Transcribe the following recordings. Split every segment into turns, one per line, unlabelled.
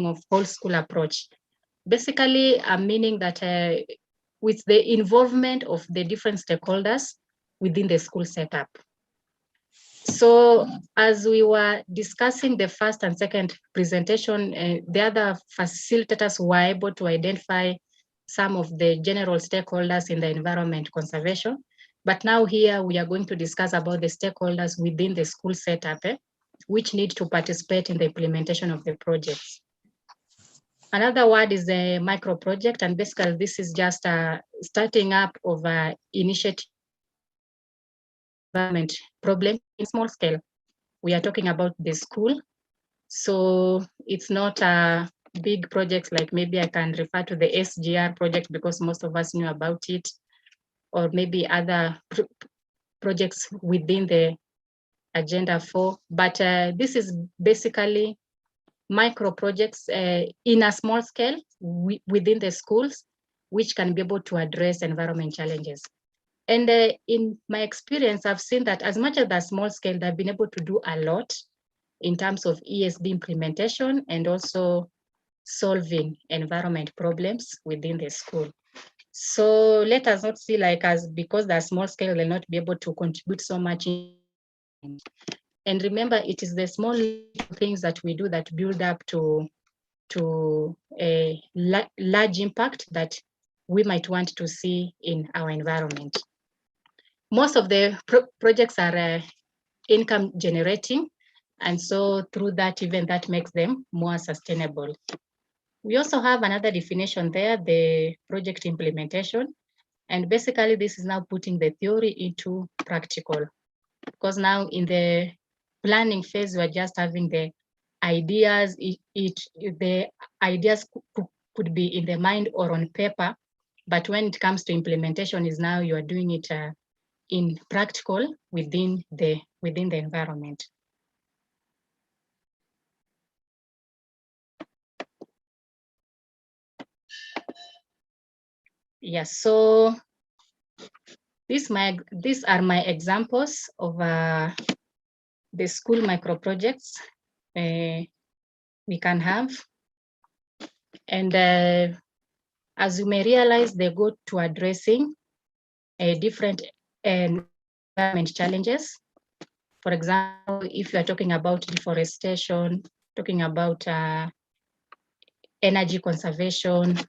of whole school approach. Basically, I'm meaning that with the involvement of the different stakeholders within the school setup. So as we were discussing the first and second presentation, the other facilitators were able to identify some of the general stakeholders in the environment conservation. But now here we are going to discuss about the stakeholders within the school setup, which need to participate in the implementation of the projects. Another word is a micro project, and basically this is just a starting up of an initiative environment problem in small scale. We are talking about the school, so it's not a big project like maybe I can refer to the SGR project because most of us knew about it, or maybe other projects within the Agenda 4. But this is basically micro projects in a small scale within the schools, which can be able to address environment challenges. And in my experience, I've seen that as much as the small scale, they've been able to do a lot in terms of ESD implementation and also solving environment problems within the school. So let us not see like as because they're small scale, they'll not be able to contribute so much. And remember, it is the small things that we do that build up to a large impact that we might want to see in our environment. Most of the projects are income generating, and so through that, even that makes them more sustainable. We also have another definition there, the project implementation. And basically this is now putting the theory into practical, because now in the planning phase, we're just having the ideas. The ideas could be in the mind or on paper, but when it comes to implementation is now you are doing it in practical within the environment. Yes, so these are my examples of the school micro projects we can have. And as you may realize, they go to addressing different environment challenges. For example, if you are talking about deforestation, talking about energy conservation,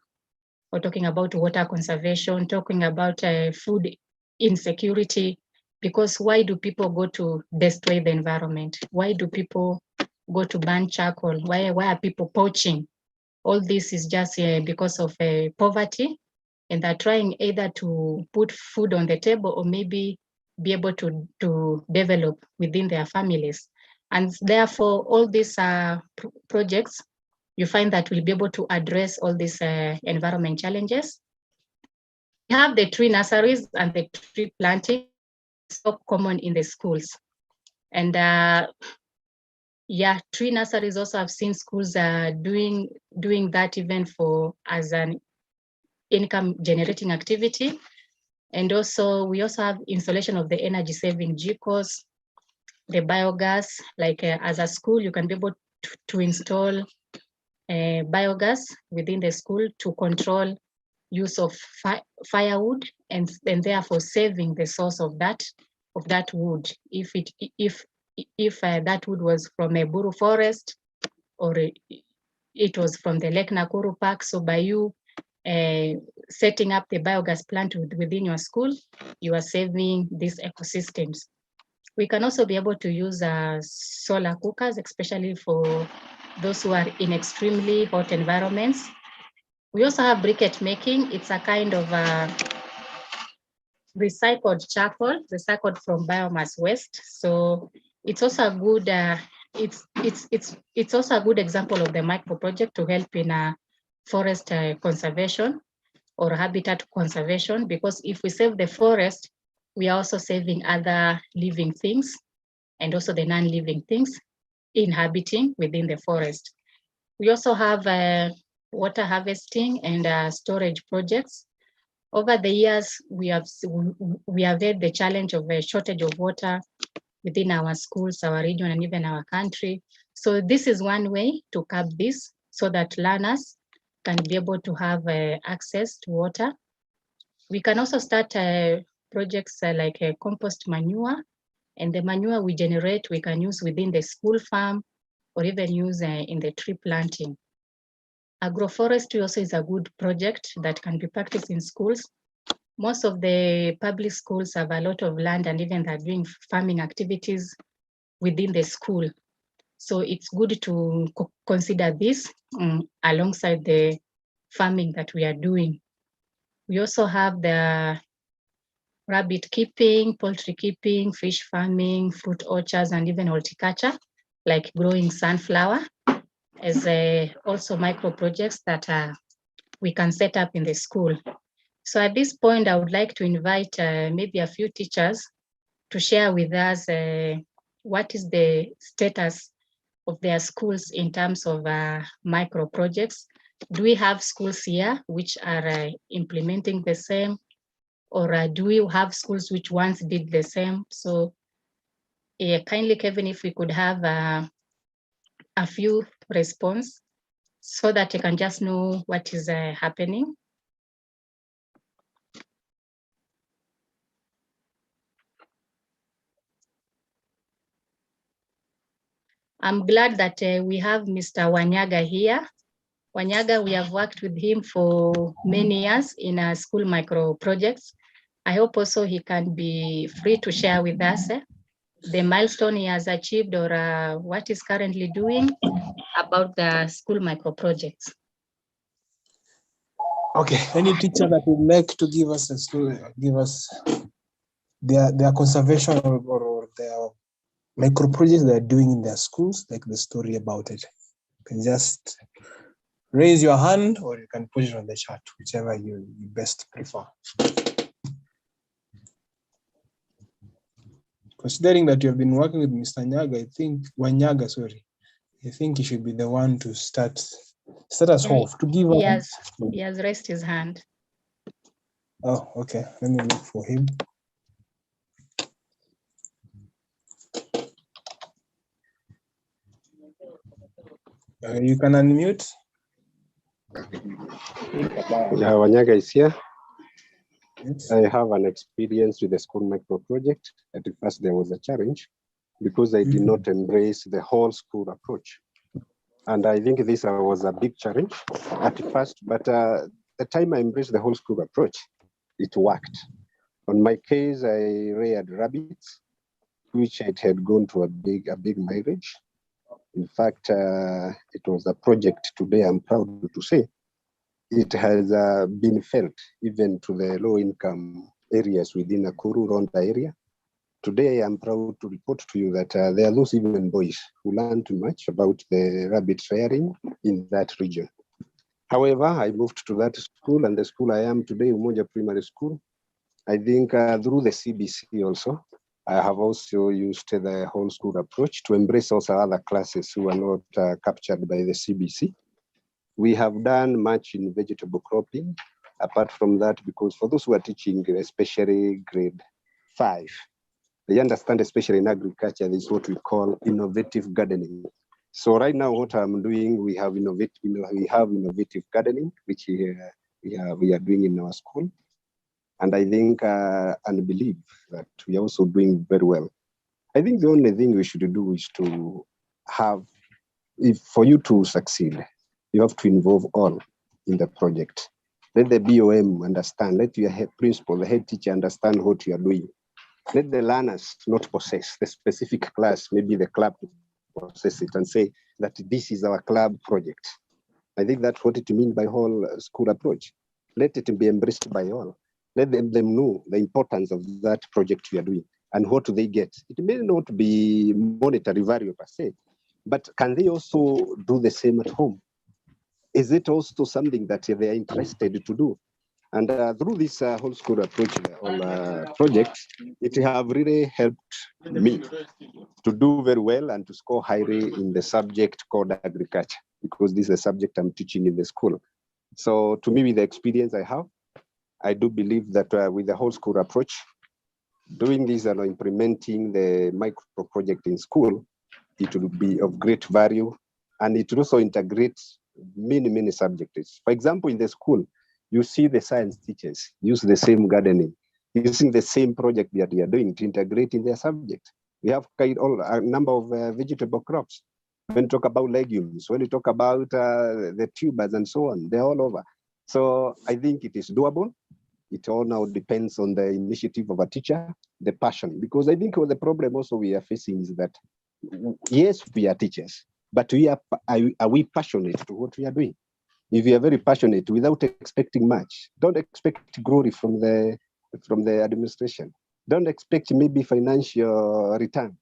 or talking about water conservation, talking about food insecurity, because why do people go to destroy the environment? Why do people go to burn charcoal? Why are people poaching? All this is just because of poverty, and they're trying either to put food on the table or maybe be able to develop within their families. And therefore, all these projects, you find that we'll be able to address all these environment challenges. We have the tree nurseries and the tree planting, so common in the schools. And yeah, tree nurseries also have seen schools doing that even for as an income generating activity. And also we also have installation of the energy saving GCOs, the biogas, like as a school, you can be able to install biogas within the school to control use of firewood and therefore saving the source of that wood. If that wood was from a Buru forest or it was from the Lake Nakuru Park, so by you setting up the biogas plant within your school, you are saving these ecosystems. We can also be able to use solar cookers, especially for those who are in extremely hot environments. We also have briquette making. It's a kind of recycled charcoal, recycled from biomass waste. So it's also a good it's also a good example of the micro project to help in forest conservation or habitat conservation, because if we save the forest, we are also saving other living things and also the non-living things inhabiting within the forest. We also have water harvesting and storage projects. Over the years, we have had the challenge of a shortage of water within our schools, our region, and even our country. So this is one way to curb this, so that learners can be able to have access to water. We can also start projects like compost manure, and the manure we generate, we can use within the school farm or even use in the tree planting. Agroforestry also is a good project that can be practiced in schools. Most of the public schools have a lot of land and even they're doing farming activities within the school. So it's good to consider this alongside the farming that we are doing. We also have the rabbit keeping, poultry keeping, fish farming, fruit orchards, and even horticulture, like growing sunflower, as also micro projects that we can set up in the school. So at this point, I would like to invite maybe a few teachers to share with us what is the status of their schools in terms of micro projects. Do we have schools here which are implementing the same, or do we have schools which once did the same? So kindly, Kevin, if we could have a few response so that you can just know what is happening. I'm glad that we have Mr. Nyaga here. Nyaga, we have worked with him for many years in our school micro projects. I hope also he can be free to share with us the milestone he has achieved or what he's currently doing about the school micro projects.
Okay, any teacher that would like to give us a story, give us their conservation or their micro projects they're doing in their schools, like the story about it. You can just raise your hand or you can put it on the chat, whichever you best prefer. Considering that you have been working with Mr. Nyaga, I think he should be the one to start us off, to give us.
He has raised his hand.
Oh, okay. Let me look for him. You can unmute.
Nyaga is here. Yes. I have an experience with the school micro project. At first, there was a challenge because I did not embrace the whole school approach. And I think this was a big challenge at first, but the time I embraced the whole school approach, it worked. On my case, I reared rabbits, which it had gone to a big mileage. In fact, it was a project today, I'm proud to say, it has been felt even to the low-income areas within Nakuru, Ronda area. Today, I'm proud to report to you that there are those even boys who learn too much about the rabbit rearing in that region. However, I moved to that school, and the school I am today, Umoja Primary School, I think through the CBC also, I have also used the whole school approach to embrace also other classes who are not captured by the CBC. We have done much in vegetable cropping. Apart from that, because for those who are teaching, especially grade 5, they understand, especially in agriculture, this is what we call innovative gardening. So right now, what I'm doing, we have innovative gardening, which we are doing in our school. And I think and believe that we are also doing very well. I think the only thing we should do is to have, for you to succeed, you have to involve all in the project. Let the BOM understand, let your head principal, the head teacher understand what you are doing. Let the learners not possess the specific class, maybe the club possess it and say that this is our club project. I think that's what it means by whole school approach. Let it be embraced by all. Let them know the importance of that project we are doing and what do they get. It may not be monetary value per se, but can they also do the same at home? Is it also something that they are interested to do? And through this whole school approach project, it have really helped me to do very well and to score highly in the subject called agriculture, because this is a subject I'm teaching in the school. So to me, with the experience I have, I do believe that with the whole school approach, doing this and implementing the micro project in school, it will be of great value, and it will also integrate many subjects. For example, in the school, you see the science teachers use the same gardening, using the same project that they are doing to integrate in their subject. We have a number of vegetable crops. When you talk about legumes, when you talk about the tubers and so on, they're all over. So I think it is doable. It all now depends on the initiative of a teacher, the passion, because I think the problem also we are facing is that, yes, we are teachers, but are we passionate to what we are doing? If you are very passionate without expecting much, don't expect glory from the administration. Don't expect maybe financial return,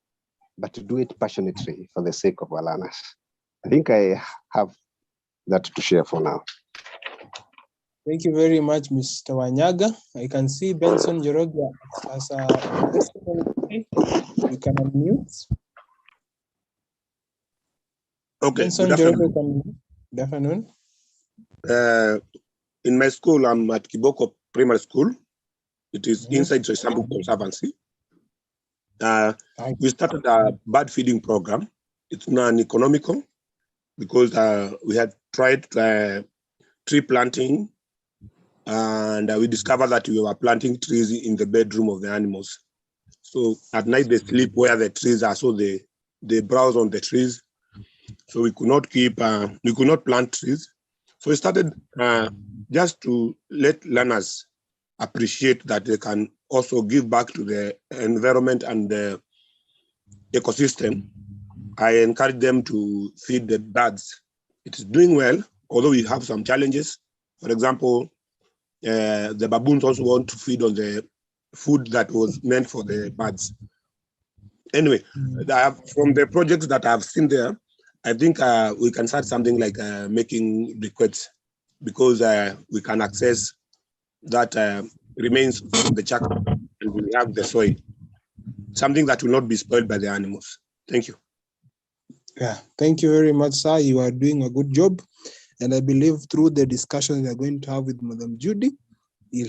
but do it passionately for the sake of our learners. I think I have that to share for now.
Thank you very much, Mr. Nyaga. I can see Benson Joroga as a you can unmute.
Okay,
Benson
good afternoon.
Joroga, good afternoon.
In my school, I'm at Kiboko Primary School. It is inside Resambu Conservancy. We started a bird feeding program. It's non-economical because we had tried tree planting, and we discovered that we were planting trees in the bedroom of the animals. So at night they sleep where the trees are, so they browse on the trees. So we could not plant trees. So we started just to let learners appreciate that they can also give back to the environment and the ecosystem. I encourage them to feed the birds. It's doing well, although we have some challenges. For example, the baboons also want to feed on the food that was meant for the birds. Anyway, from the projects that I've seen there, I think we can start something like making briquettes, because we can access that remains from the charcoal, and we have the soil, something that will not be spoiled by the animals. Thank you.
Yeah, thank you very much, sir. You are doing a good job. And I believe through the discussion we are going to have with Madam Judy,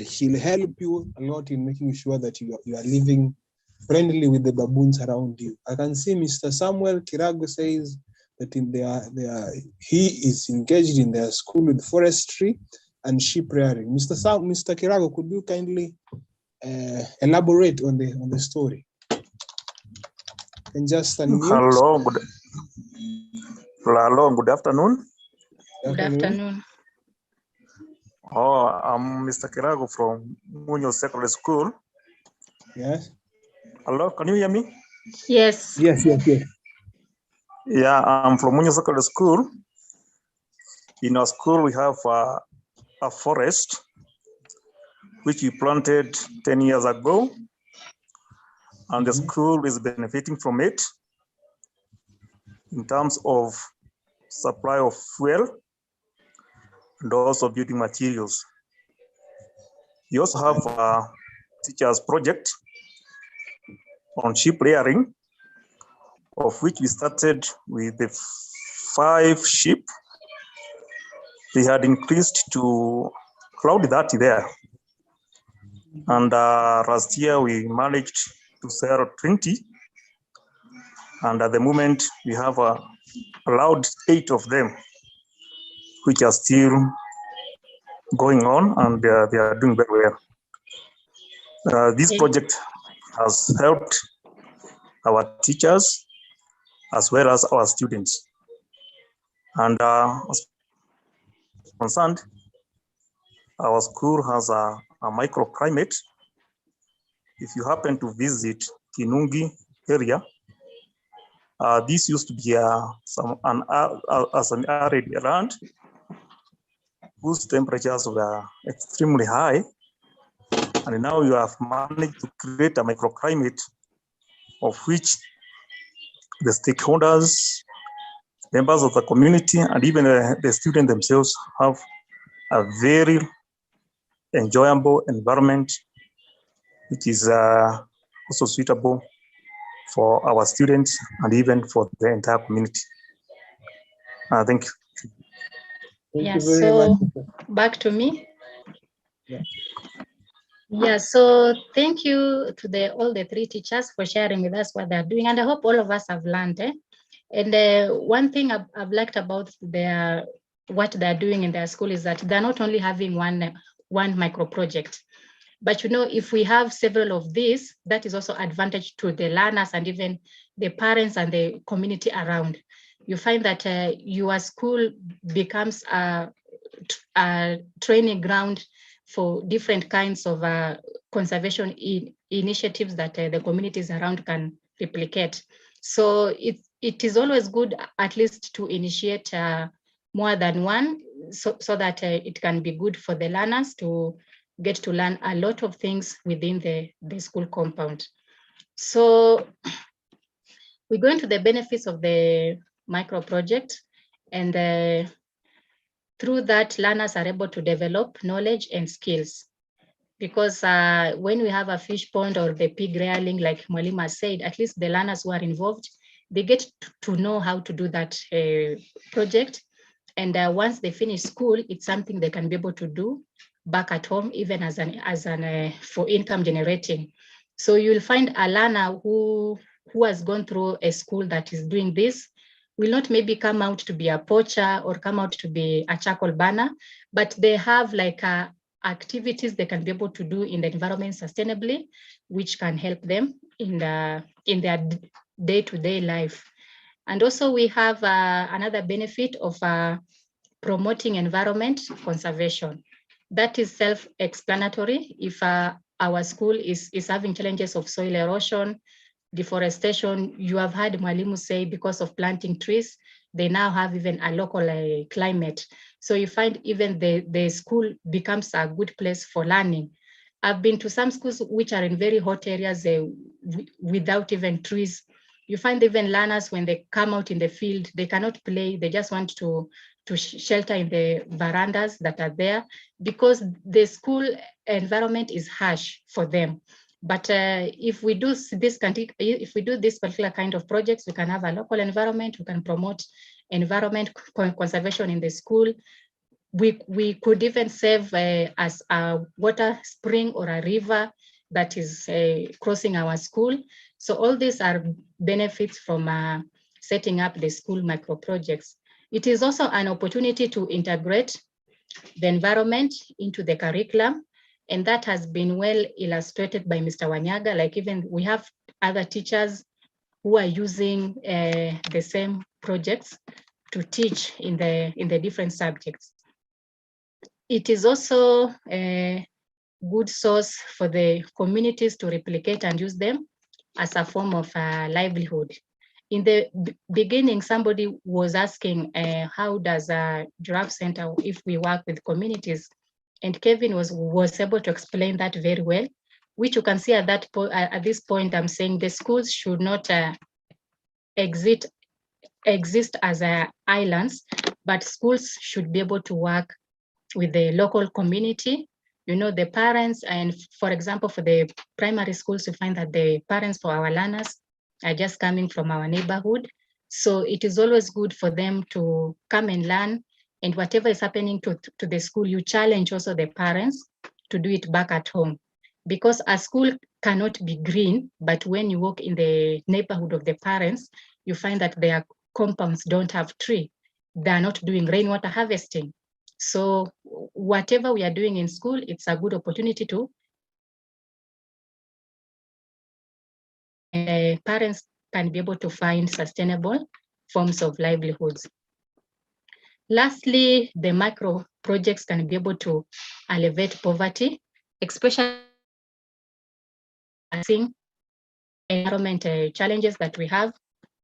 she'll help you a lot in making sure that you are living friendly with the baboons around you. I can see Mr. Samuel Kirago says that he is engaged in their school with forestry and sheep rearing. Mr. Kirago, could you kindly elaborate on the story? And just unmute.
Hello, good afternoon.
Good afternoon.
Oh, I'm Mr. Kirago from Munyo Secondary School.
Yes.
Hello, can you hear me?
Yes.
Yes.
Yeah, I'm from Munyo Secondary School. In our school, we have a forest which we planted 10 years ago, and the school is benefiting from it in terms of supply of fuel and also building materials. We also have a teachers project on sheep rearing, of which we started with the 5 sheep. They had increased to cloud 30 there. And last year we managed to sell 20. And at the moment we have allowed 8 of them, which are still going on, and they are doing very well. This project has helped our teachers as well as our students. And as concerned, our school has a microclimate. If you happen to visit Kinungi area, this used to be an arid land whose temperatures were extremely high, and now you have managed to create a microclimate of which the stakeholders, members of the community, and even the students themselves have a very enjoyable environment, which is also suitable for our students and even for the entire community. Thank you.
Thank you very much.
Back to me.
Yeah.
Yeah, so thank you to all the 3 teachers for sharing with us what they're doing, and I hope all of us have learned. And one thing I've liked about their what they're doing in their school is that they're not only having one micro project, but if we have several of these, that is also advantage to the learners and even the parents and the community around. You find that your school becomes a training ground for different kinds of conservation initiatives that the communities around can replicate. So it is always good at least to initiate more than one, so that it can be good for the learners to get to learn a lot of things within the school compound. So we go into the benefits of the micro project, and through that, learners are able to develop knowledge and skills. Because when we have a fish pond or the pig rearing, like Mwalimu said, at least the learners who are involved, they get to know how to do that project. And once they finish school, it's something they can be able to do back at home, even as an for income generating. So you'll find a learner who has gone through a school that is doing this will not maybe come out to be a poacher or come out to be a charcoal burner, but they have like activities they can be able to do in the environment sustainably, which can help them in their day-to-day life. And also we have another benefit of promoting environment conservation. That is self-explanatory. If our school is having challenges of soil erosion, deforestation, you have heard Mwalimu say because of planting trees, they now have even a local climate. So you find even the school becomes a good place for learning. I've been to some schools which are in very hot areas without even trees. You find even learners, when they come out in the field, they cannot play. They just want to shelter in the verandas that are there because the school environment is harsh for them. But if we do this particular kind of projects, we can have a local environment, we can promote environment conservation in the school. We could even save as a water spring or a river that is crossing our school. So all these are benefits from setting up the school micro projects. It is also an opportunity to integrate the environment into the curriculum. And that has been well illustrated by Mr. Wanyaga. Like even we have other teachers who are using the same projects to teach in the different subjects. It is also a good source for the communities to replicate and use them as a form of livelihood. In the beginning, somebody was asking, how does a Giraffe Center, if we work with communities? And Kevin was able to explain that very well, which you can see at that point. At this point, I'm saying the schools should not exist as islands, but schools should be able to work with the local community, the parents. And for example, for the primary schools, you find that the parents for our learners are just coming from our neighborhood. So it is always good for them to come and learn, and whatever is happening to the school, you challenge also the parents to do it back at home. Because a school cannot be green, but when you walk in the neighborhood of the parents, you find that their compounds don't have tree. They are not doing rainwater harvesting. So whatever we are doing in school, it's a good opportunity to parents can be able to find sustainable forms of livelihoods. Lastly, the micro projects can be able to alleviate poverty, especially seeing environment challenges that we have.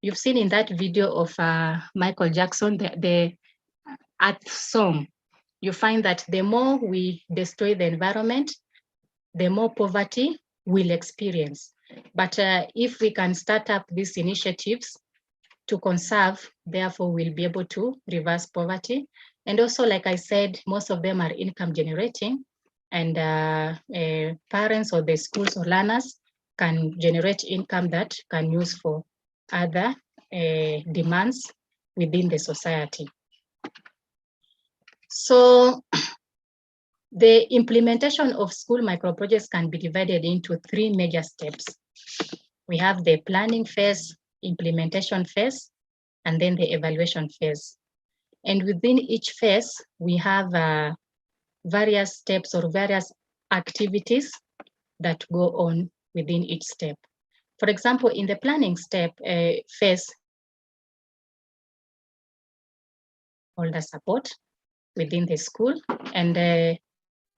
You've seen in that video of Michael Jackson, the Earth song. You find that the more we destroy the environment, the more poverty we'll experience. But if we can start up these initiatives to conserve, therefore we'll be able to reverse poverty. And also, like I said, most of them are income generating, and parents or the schools or learners can generate income that can use for other demands within the society. So the implementation of school microprojects can be divided into 3 major steps. We have the planning phase, implementation phase, and then the evaluation phase. And within each phase, we have various steps or various activities that go on within each step. For example, in the planning step phase, stakeholder support within the school. And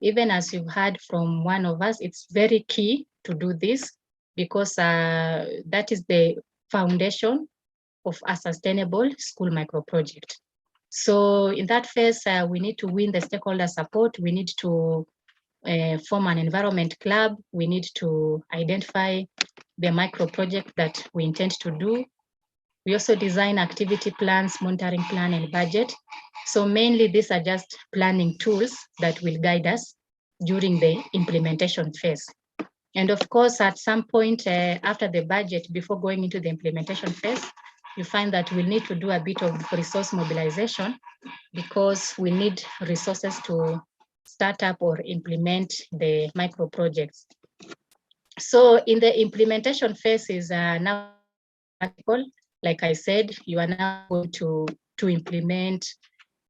even as you've heard from one of us, it's very key to do this because that is the foundation of a sustainable school micro project. So in that phase, we need to win the stakeholder support. We need to form an environment club. We need to identify the micro project that we intend to do. We also design activity plans, monitoring plan, and budget. So mainly these are just planning tools that will guide us during the implementation phase. And of course, at some point after the budget, before going into the implementation phase, you find that we'll need to do a bit of resource mobilization because we need resources to start up or implement the micro projects. So in the implementation phase is now practical. Like I said, you are now going to implement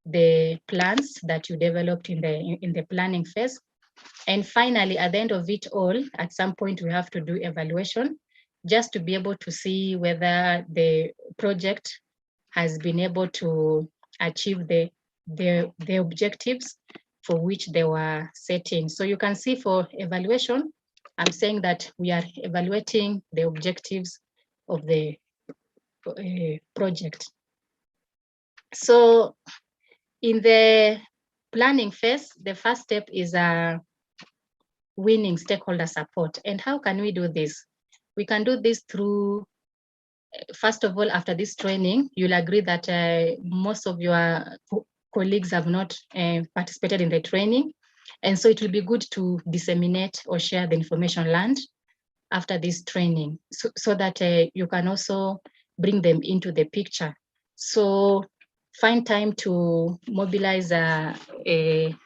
the plans that you developed in the planning phase. And finally, at the end of it all, at some point we have to do evaluation just to be able to see whether the project has been able to achieve the objectives for which they were setting. So you can see for evaluation, I'm saying that we are evaluating the objectives of the project. So in the planning phase, the first step is winning stakeholder support. And how can we do this? We can do this through, first of all, after this training, you'll agree that most of your colleagues have not participated in the training. And so it will be good to disseminate or share the information learned after this training so that you can also bring them into the picture. So find time to mobilize a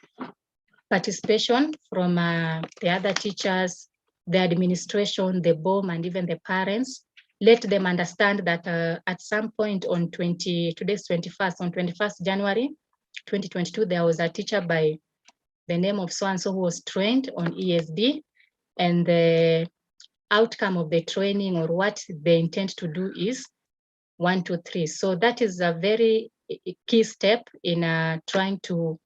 participation from the other teachers, the administration, the BOM, and even the parents. Let them understand that at some point on today's 21st, on 21st January 2022, there was a teacher by the name of so-and-so who was trained on ESD, and the outcome of the training or what they intend to do is 1, 2, 3. So that is a very key step in trying to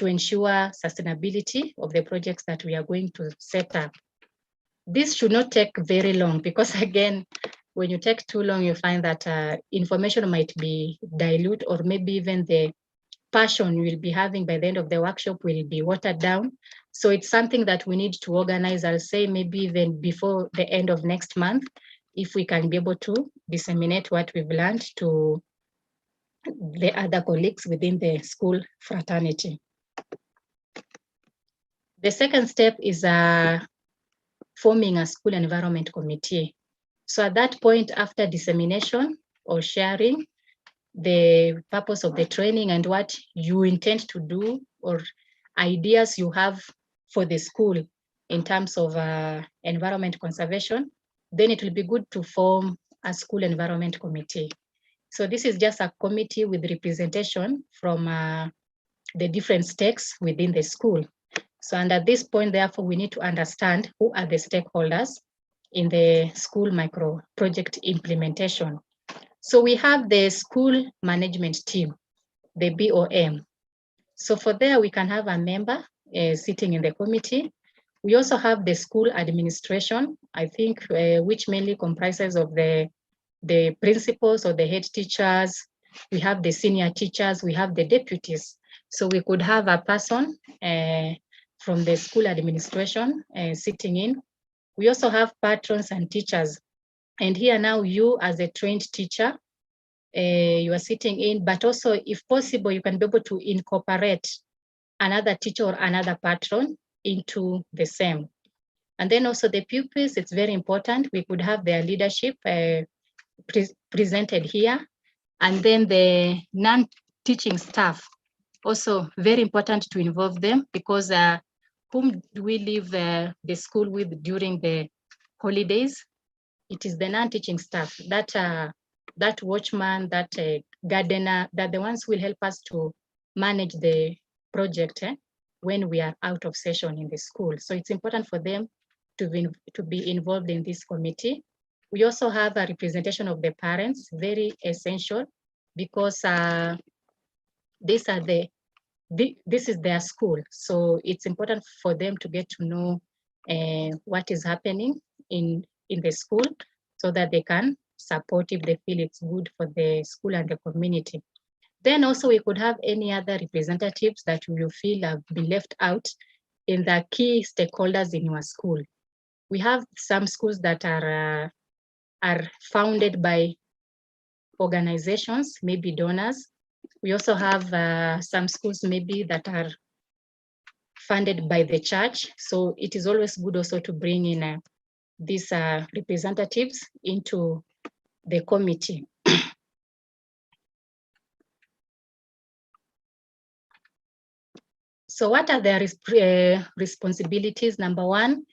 ensure sustainability of the projects that we are going to set up. This should not take very long because again, when you take too long, you find that information might be dilute or maybe even the passion you will be having by the end of the workshop will be watered down. So it's something that we need to organize, I'll say maybe even before the end of next month, if we can be able to disseminate what we've learned to the other colleagues within the school fraternity. The second step is forming a school environment committee. So at that point, after dissemination or sharing the purpose of the training and what you intend to do or ideas you have for the school in terms of environment conservation, then it will be good to form a school environment committee. So this is just a committee with representation from the different stakes within the school. So and at this point, therefore, we need to understand who are the stakeholders in the school micro project implementation. So we have the school management team, the BOM. So for there, we can have a member sitting in the committee. We also have the school administration, I think, which mainly comprises of the principals or the head teachers. We have the senior teachers, we have the deputies. So we could have a person from the school administration sitting in. We also have patrons and teachers. And here now you as a trained teacher, you are sitting in, but also if possible, you can be able to incorporate another teacher or another patron into the same. And then also the pupils, it's very important. We could have their leadership presented here. And then the non-teaching staff, also very important to involve them because whom do we leave the school with during the holidays? It is the non-teaching staff, that watchman, that gardener, that the ones who will help us to manage the project when we are out of session in the school. So it's important for them to be involved in this committee. We also have a representation of the parents, very essential, because this is their school. So it's important for them to get to know what is happening in the school so that they can support if they feel it's good for the school and the community. Then also we could have any other representatives that you feel have been left out in the key stakeholders in your school. We have some schools that are founded by organizations, maybe donors. We also have some schools maybe that are funded by the church. So it is always good also to bring in these representatives into the committee. So what are their responsibilities? Number one,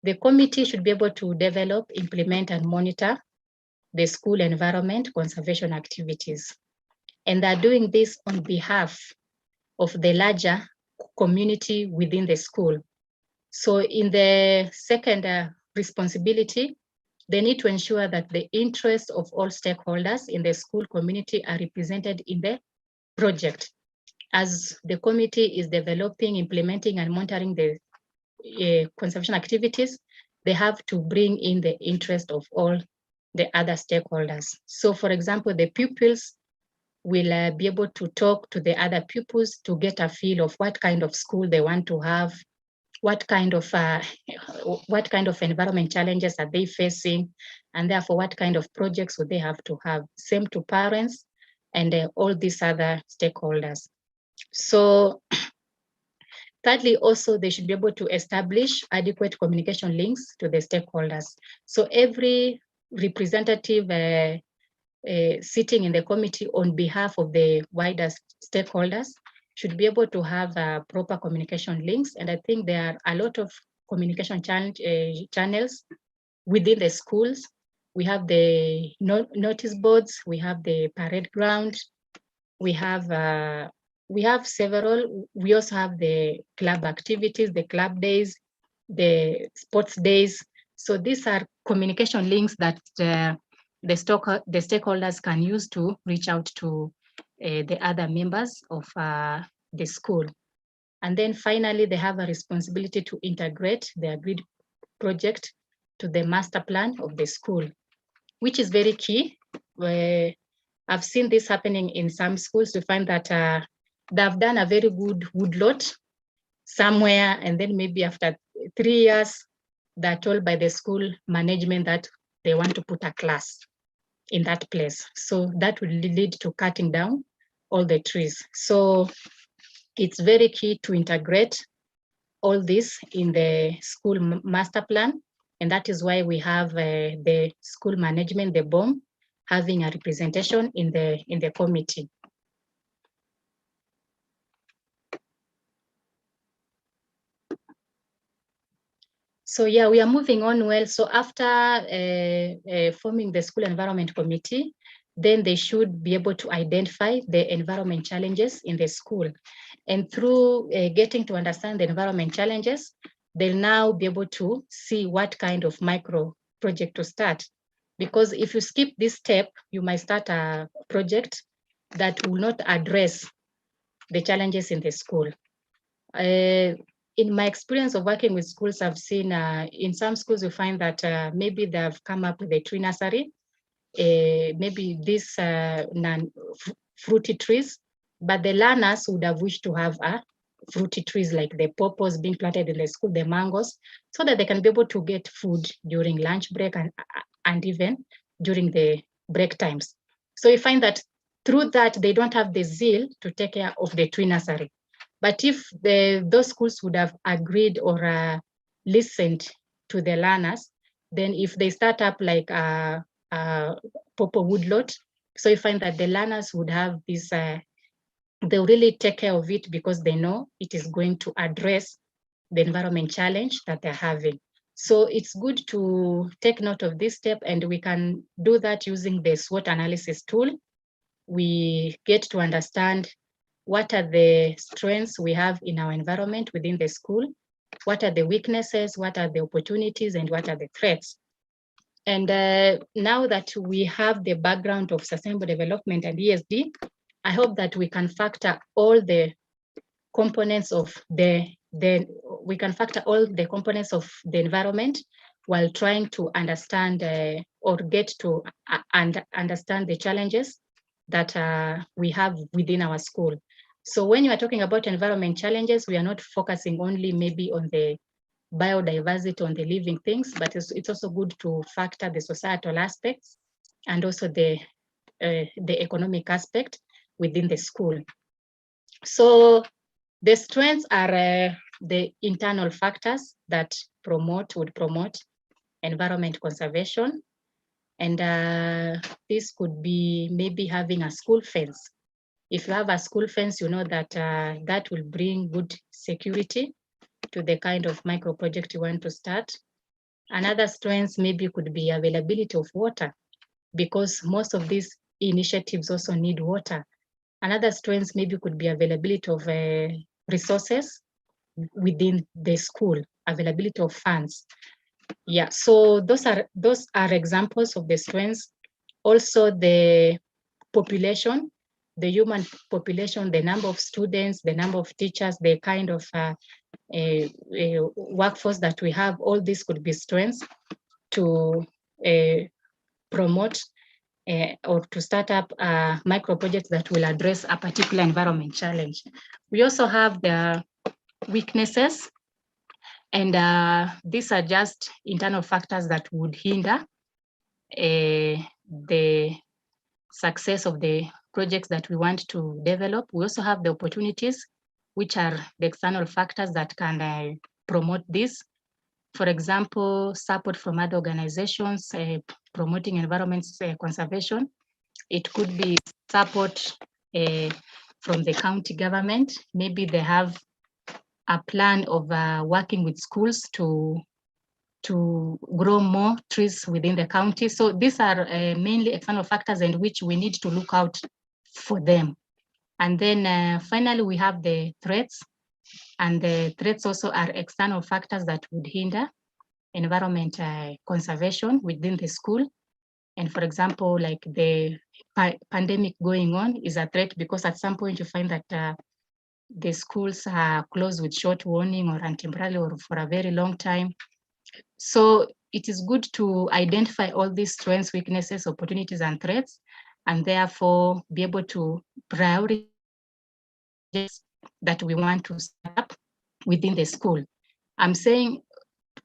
the committee should be able to develop, implement, and monitor the school environment conservation activities. And they're doing this on behalf of the larger community within the school. So in the second responsibility, they need to ensure that the interests of all stakeholders in the school community are represented in the project. As the committee is developing, implementing, and monitoring the conservation activities, they have to bring in the interest of all the other stakeholders. So for example, the pupils will be able to talk to the other pupils to get a feel of what kind of school they want to have, what kind of environment challenges are they facing, and therefore what kind of projects would they have to have. Same to parents and all these other stakeholders. So thirdly, also they should be able to establish adequate communication links to the stakeholders. So every representative sitting in the committee on behalf of the wider stakeholders should be able to have proper communication links. And I think there are a lot of communication channels within the schools. We have the notice boards, we have the parade ground, we have several. We also have the club activities, the club days, the sports days. So these are communication links that the stakeholders can use to reach out to the other members of the school. And then finally, they have a responsibility to integrate the agreed project to the master plan of the school, which is very key. I've seen this happening in some schools to find that they've done a very good woodlot somewhere, and then maybe after 3 years, they're told by the school management that they want to put a class in that place. So that will lead to cutting down all the trees. So it's very key to integrate all this in the school master plan. And that is why we have the school management, the BOM, having a representation in the committee. So yeah, we are moving on well. So after forming the school environment committee, then they should be able to identify the environment challenges in the school. And through getting to understand the environment challenges, they'll now be able to see what kind of micro project to start. Because if you skip this step, you might start a project that will not address the challenges in the school. In my experience of working with schools, I've seen in some schools, you find that maybe they've come up with a tree nursery, maybe these fruity trees, but the learners would have wished to have fruity trees like the pawpaws being planted in the school, the mangoes, so that they can be able to get food during lunch break and even during the break times. So you find that through that, they don't have the zeal to take care of the tree nursery. But if those schools would have agreed or listened to the learners, then if they start up like a pawpaw woodlot, so you find that the learners would have this, they'll really take care of it because they know it is going to address the environment challenge that they're having. So it's good to take note of this step, and we can do that using the SWOT analysis tool, we get to understand what are the strengths we have in our environment within the school, what are the weaknesses, what are the opportunities, and what are the threats. And now that we have the background of sustainable development and ESD, I hope that we can factor all the components of the environment while trying to understand or get to understand the challenges that we have within our school. So when you are talking about environment challenges, we are not focusing only maybe on the biodiversity, on the living things, but it's also good to factor the societal aspects and also the economic aspect within the school. So the strengths are the internal factors that would promote environment conservation. And this could be maybe having a school fence. If you have a school fence, you know that that will bring good security to the kind of micro project you want to start. Another strength maybe could be availability of water, because most of these initiatives also need water. Another strength maybe could be availability of resources within the school, availability of funds. Yeah, so those are examples of the strengths. Also the population, the human population, the number of students, the number of teachers, the kind of workforce that we have, all this could be strengths to promote or to start up micro projects that will address a particular environment challenge. We also have the weaknesses, and these are just internal factors that would hinder the success of the projects that we want to develop. We also have the opportunities, which are the external factors that can promote this. For example, support from other organizations promoting environment conservation. It could be support from the county government. Maybe they have a plan of working with schools to grow more trees within the county. So these are mainly external factors in which we need to look out for them. And then finally, we have the threats. And the threats also are external factors that would hinder environment conservation within the school. And for example, like the pandemic going on is a threat, because at some point you find that the schools are closed with short warning or temporarily or for a very long time. So it is good to identify all these strengths, weaknesses, opportunities, and threats, and therefore be able to prioritize that we want to set up within the school. I'm saying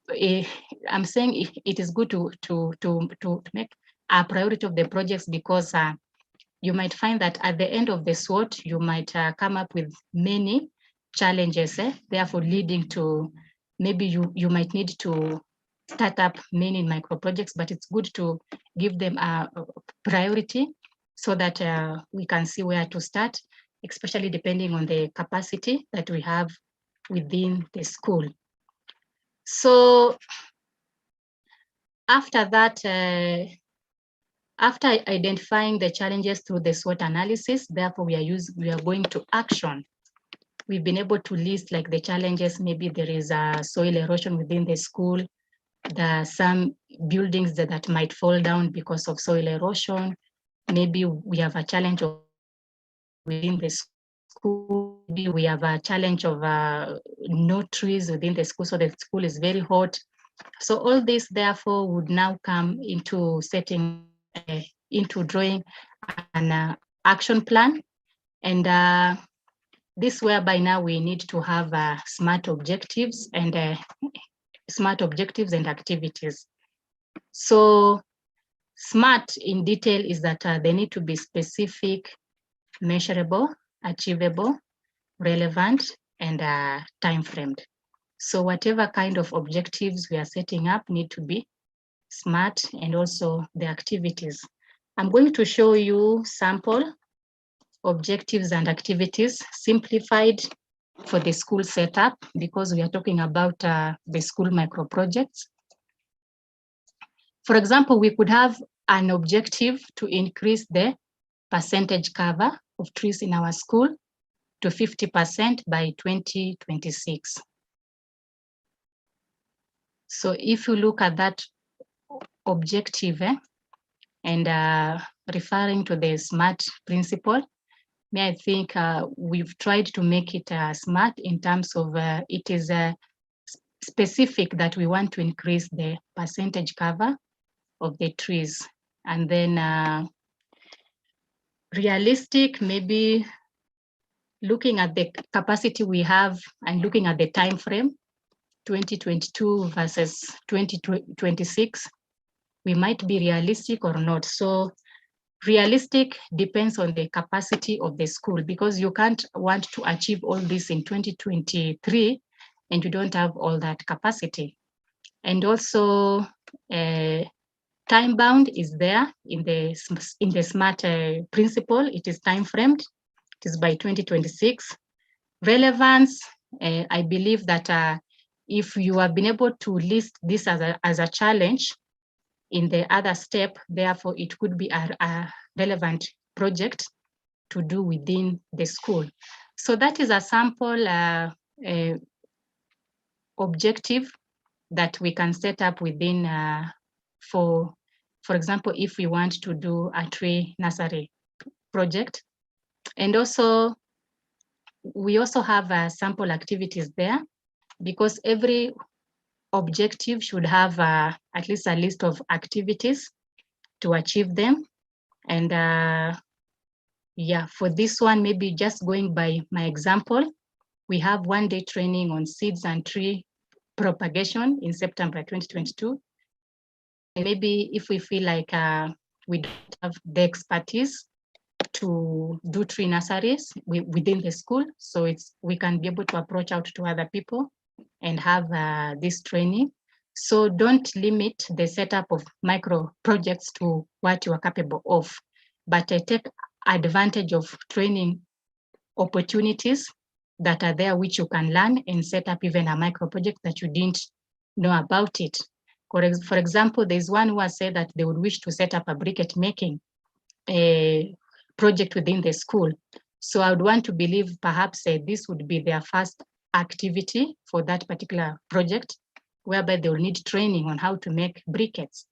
it is good to make a priority of the projects, because you might find that at the end of the SWOT, you might come up with many challenges, therefore leading to maybe you might need to start up many micro projects, but it's good to give them a priority so that we can see where to start, especially depending on the capacity that we have within the school. So after that, after identifying the challenges through the SWOT analysis, therefore we are going to action. We've been able to list like the challenges. Maybe there is a soil erosion within the school. There are some buildings that might fall down because of soil erosion. Maybe we have a challenge of within the school. Maybe we have a challenge of no trees within the school, so the school is very hot. So all this therefore would now come into setting, into drawing an action plan. And this whereby now we need to have smart objectives and activities. So SMART in detail is that they need to be specific, measurable, achievable, relevant, and time-framed. So whatever kind of objectives we are setting up need to be SMART, and also the activities. I'm going to show you sample objectives and activities simplified for the school setup, because we are talking about the school micro projects. For example, we could have an objective to increase the percentage cover of trees in our school to 50% by 2026. So if you look at that objective and referring to the SMART principle, I think we've tried to make it smart in terms of it is specific that we want to increase the percentage cover of the trees. And then realistic, maybe looking at the capacity we have and looking at the time frame, 2022 versus 2026, we might be realistic or not. So realistic depends on the capacity of the school, because you can't want to achieve all this in 2023 and you don't have all that capacity. And also time bound is there in the SMART principle. It is time framed. It is by 2026. Relevance, I believe that if you have been able to list this as a challenge in the other step, therefore it could be a relevant project to do within the school. So that is a sample objective that we can set up within for example, if we want to do a tree nursery project. And also, we also have sample activities there, because every objective should have at least a list of activities to achieve them. And yeah, for this one, maybe just going by my example, we have 1-day training on seeds and tree propagation in September 2022. And maybe if we feel like we don't have the expertise to do tree nurseries within the school, so we can be able to approach out to other people and have this training. So don't limit the setup of micro projects to what you are capable of, but take advantage of training opportunities that are there, which you can learn and set up even a micro project that you didn't know about it. For example, there's one who has said that they would wish to set up a briquette making project within the school. So I would want to believe perhaps this would be their first activity for that particular project, whereby they will need training on how to make briquettes.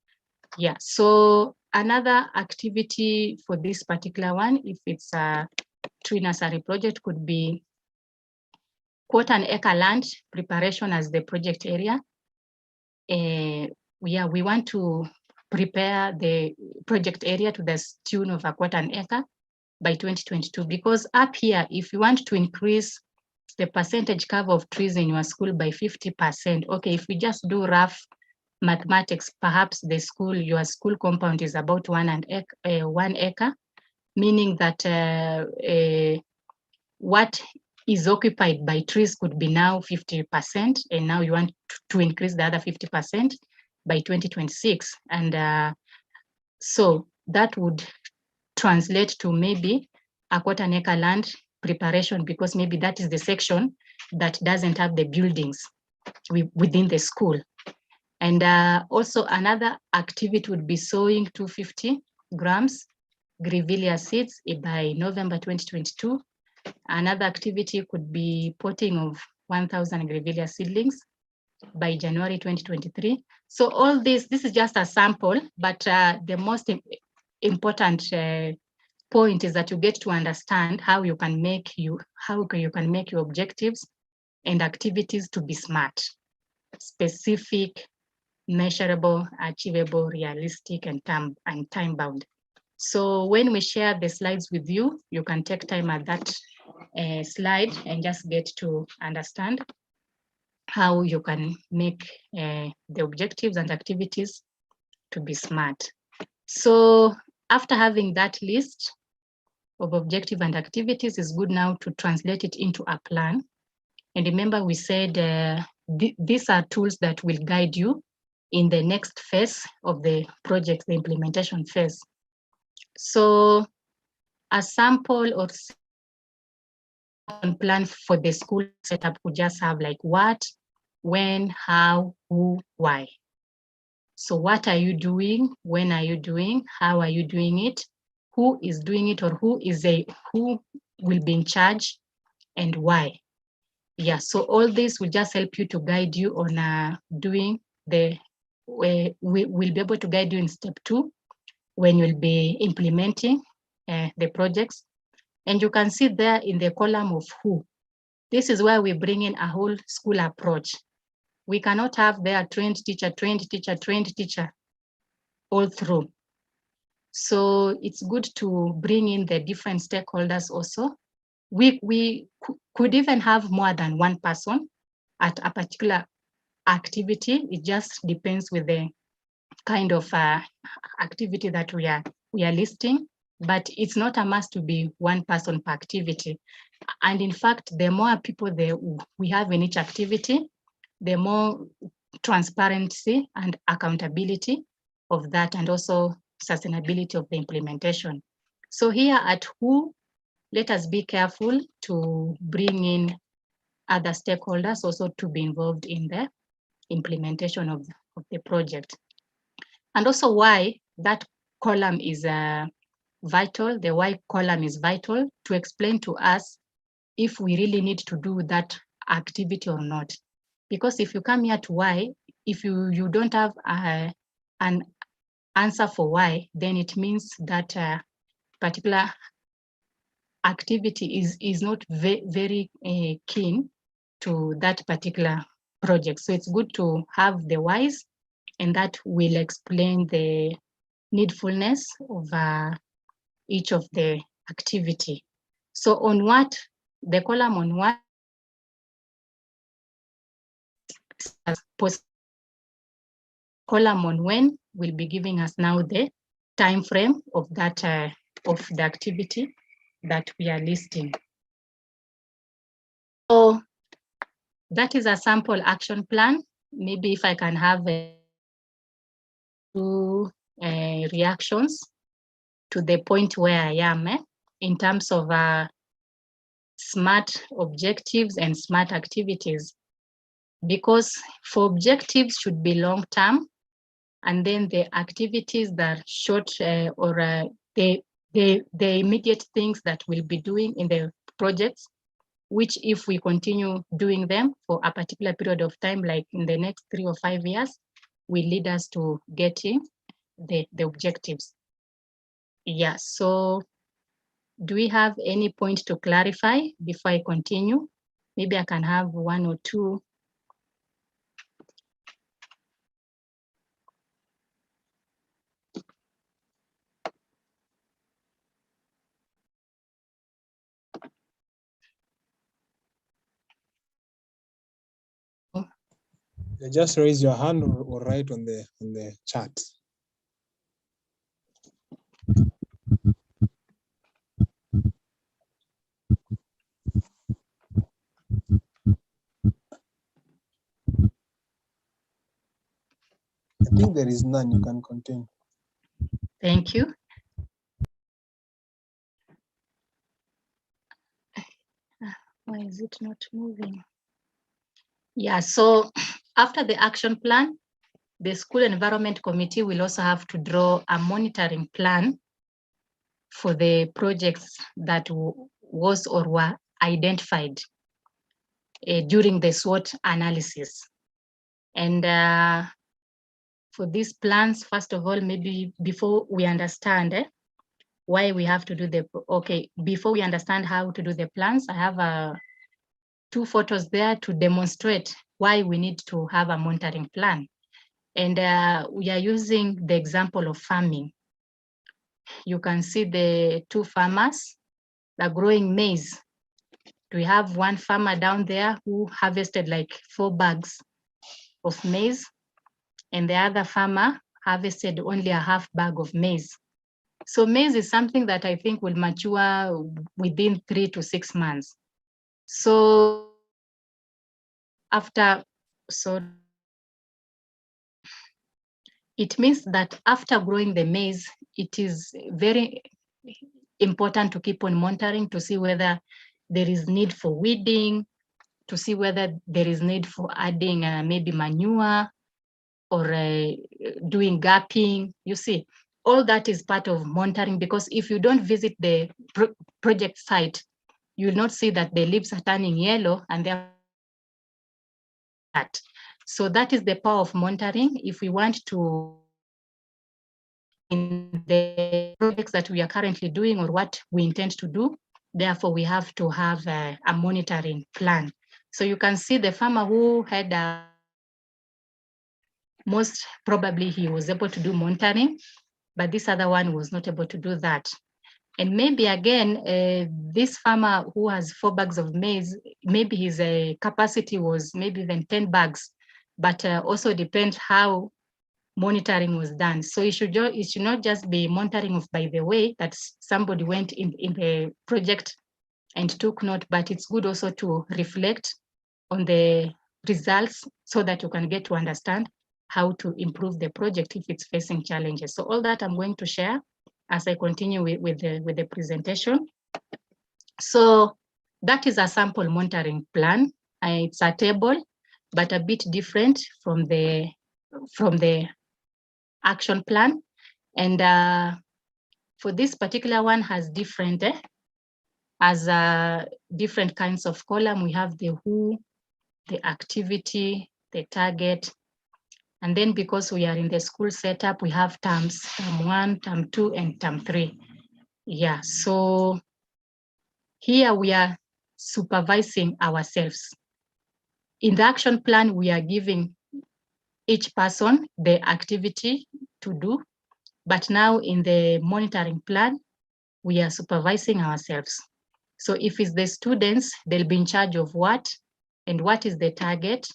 Yeah, so another activity for this particular one, if it's a tree nursery project, could be 1/4 acre land preparation as the project area. Yeah, we want to prepare the project area to the tune of 1/4 acre by 2022, because up here, if you want to increase the percentage cover of trees in your school by 50%, okay, if we just do rough mathematics, perhaps your school compound is about 1 acre, meaning that what is occupied by trees could be now 50%, and now you want to increase the other 50% by 2026. And so that would translate to maybe 1/4 acre land preparation, because maybe that is the section that doesn't have the buildings within the school. And also another activity would be sowing 250 grams grevillea seeds by November 2022. Another activity could be potting of 1,000 grevillea seedlings by January 2023. So all this is just a sample, but the most important point is that you get to understand how you can make your objectives and activities to be smart, specific, measurable, achievable, realistic, and time bound. So when we share the slides with you, you can take time at that slide and just get to understand how you can make the objectives and activities to be smart. So after having that list of objective and activities, it's good now to translate it into a plan. And remember, we said these are tools that will guide you in the next phase of the project, the implementation phase. So a sample or plan for the school setup would just have like what, when, how, who, why. So what are you doing? When are you doing? How are you doing it? who is doing it or who will be in charge and why. Yeah, so all this will just help you to guide you on doing the, we will be able to guide you in step 2 when you'll be implementing the projects. And you can see there in the column of who, this is where we bring in a whole school approach. We cannot have there trained teacher, trained teacher, trained teacher all through. So it's good to bring in the different stakeholders also. We could even have more than one person at a particular activity. It just depends with the kind of activity that we are listing, but it's not a must to be one person per activity. And in fact, the more people we have in each activity, the more transparency and accountability of that, and also sustainability of the implementation. So here at who, let us be careful to bring in other stakeholders also to be involved in the implementation of the project. And also why, that column is vital, the why column is vital to explain to us if we really need to do that activity or not. Because if you come here to why, if you don't have an answer for why, then it means that particular activity is not very keen to that particular project. So it's good to have the whys, and that will explain the needfulness of each of the activity. So on what, the column on what, column on when will be giving us now the time frame of that of the activity that we are listing. So that is a sample action plan. Maybe if I can have two reactions to the point where I am in terms of SMART objectives and SMART activities. Because for objectives should be long-term, and then the activities that short or the immediate things that we'll be doing in the projects, which if we continue doing them for a particular period of time, like in the next 3 or 5 years, will lead us to getting the objectives. Yeah, so do we have any point to clarify before I continue? Maybe I can have 1 or 2.
Just raise your hand or write on the chat. I think there is none. You can continue.
Thank you. Why is it not moving? Yeah, so after the action plan, the School Environment Committee will also have to draw a monitoring plan for the projects that was or were identified during the SWOT analysis. And for these plans, first of all, maybe before we understand why we have to do before we understand how to do the plans, I have 2 photos there to demonstrate why we need to have a monitoring plan. And we are using the example of farming. You can see the 2 farmers that are growing maize. We have one farmer down there who harvested like 4 bags of maize, and the other farmer harvested only a half bag of maize. So maize is something that I think will mature within 3 to 6 months. So it means that after growing the maize, it is very important to keep on monitoring to see whether there is need for weeding, to see whether there is need for adding maybe manure or doing gapping. You see, all that is part of monitoring, because if you don't visit the project site, you will not see that the leaves are turning yellow and they're that. So that is the power of monitoring. If we want to, in the projects that we are currently doing or what we intend to do, therefore we have to have a monitoring plan. So you can see the farmer who had most probably he was able to do monitoring, but this other one was not able to do that. And maybe again, this farmer who has 4 bags of maize, maybe his capacity was maybe even 10 bags, but also depends how monitoring was done. So it should not just be monitoring of by the way that somebody went in the project and took note, but it's good also to reflect on the results so that you can get to understand how to improve the project if it's facing challenges. So all that I'm going to share as I continue with the presentation. So that is a sample monitoring plan. It's a table, but a bit different from the action plan. And for this particular one has different, different kinds of column. We have the who, the activity, the target. And then because we are in the school setup, we have terms, term 1, term 2, and term 3. Yeah, so here we are supervising ourselves. In the action plan, we are giving each person the activity to do. But now in the monitoring plan, we are supervising ourselves. So if it's the students, they'll be in charge of what, and what is the target,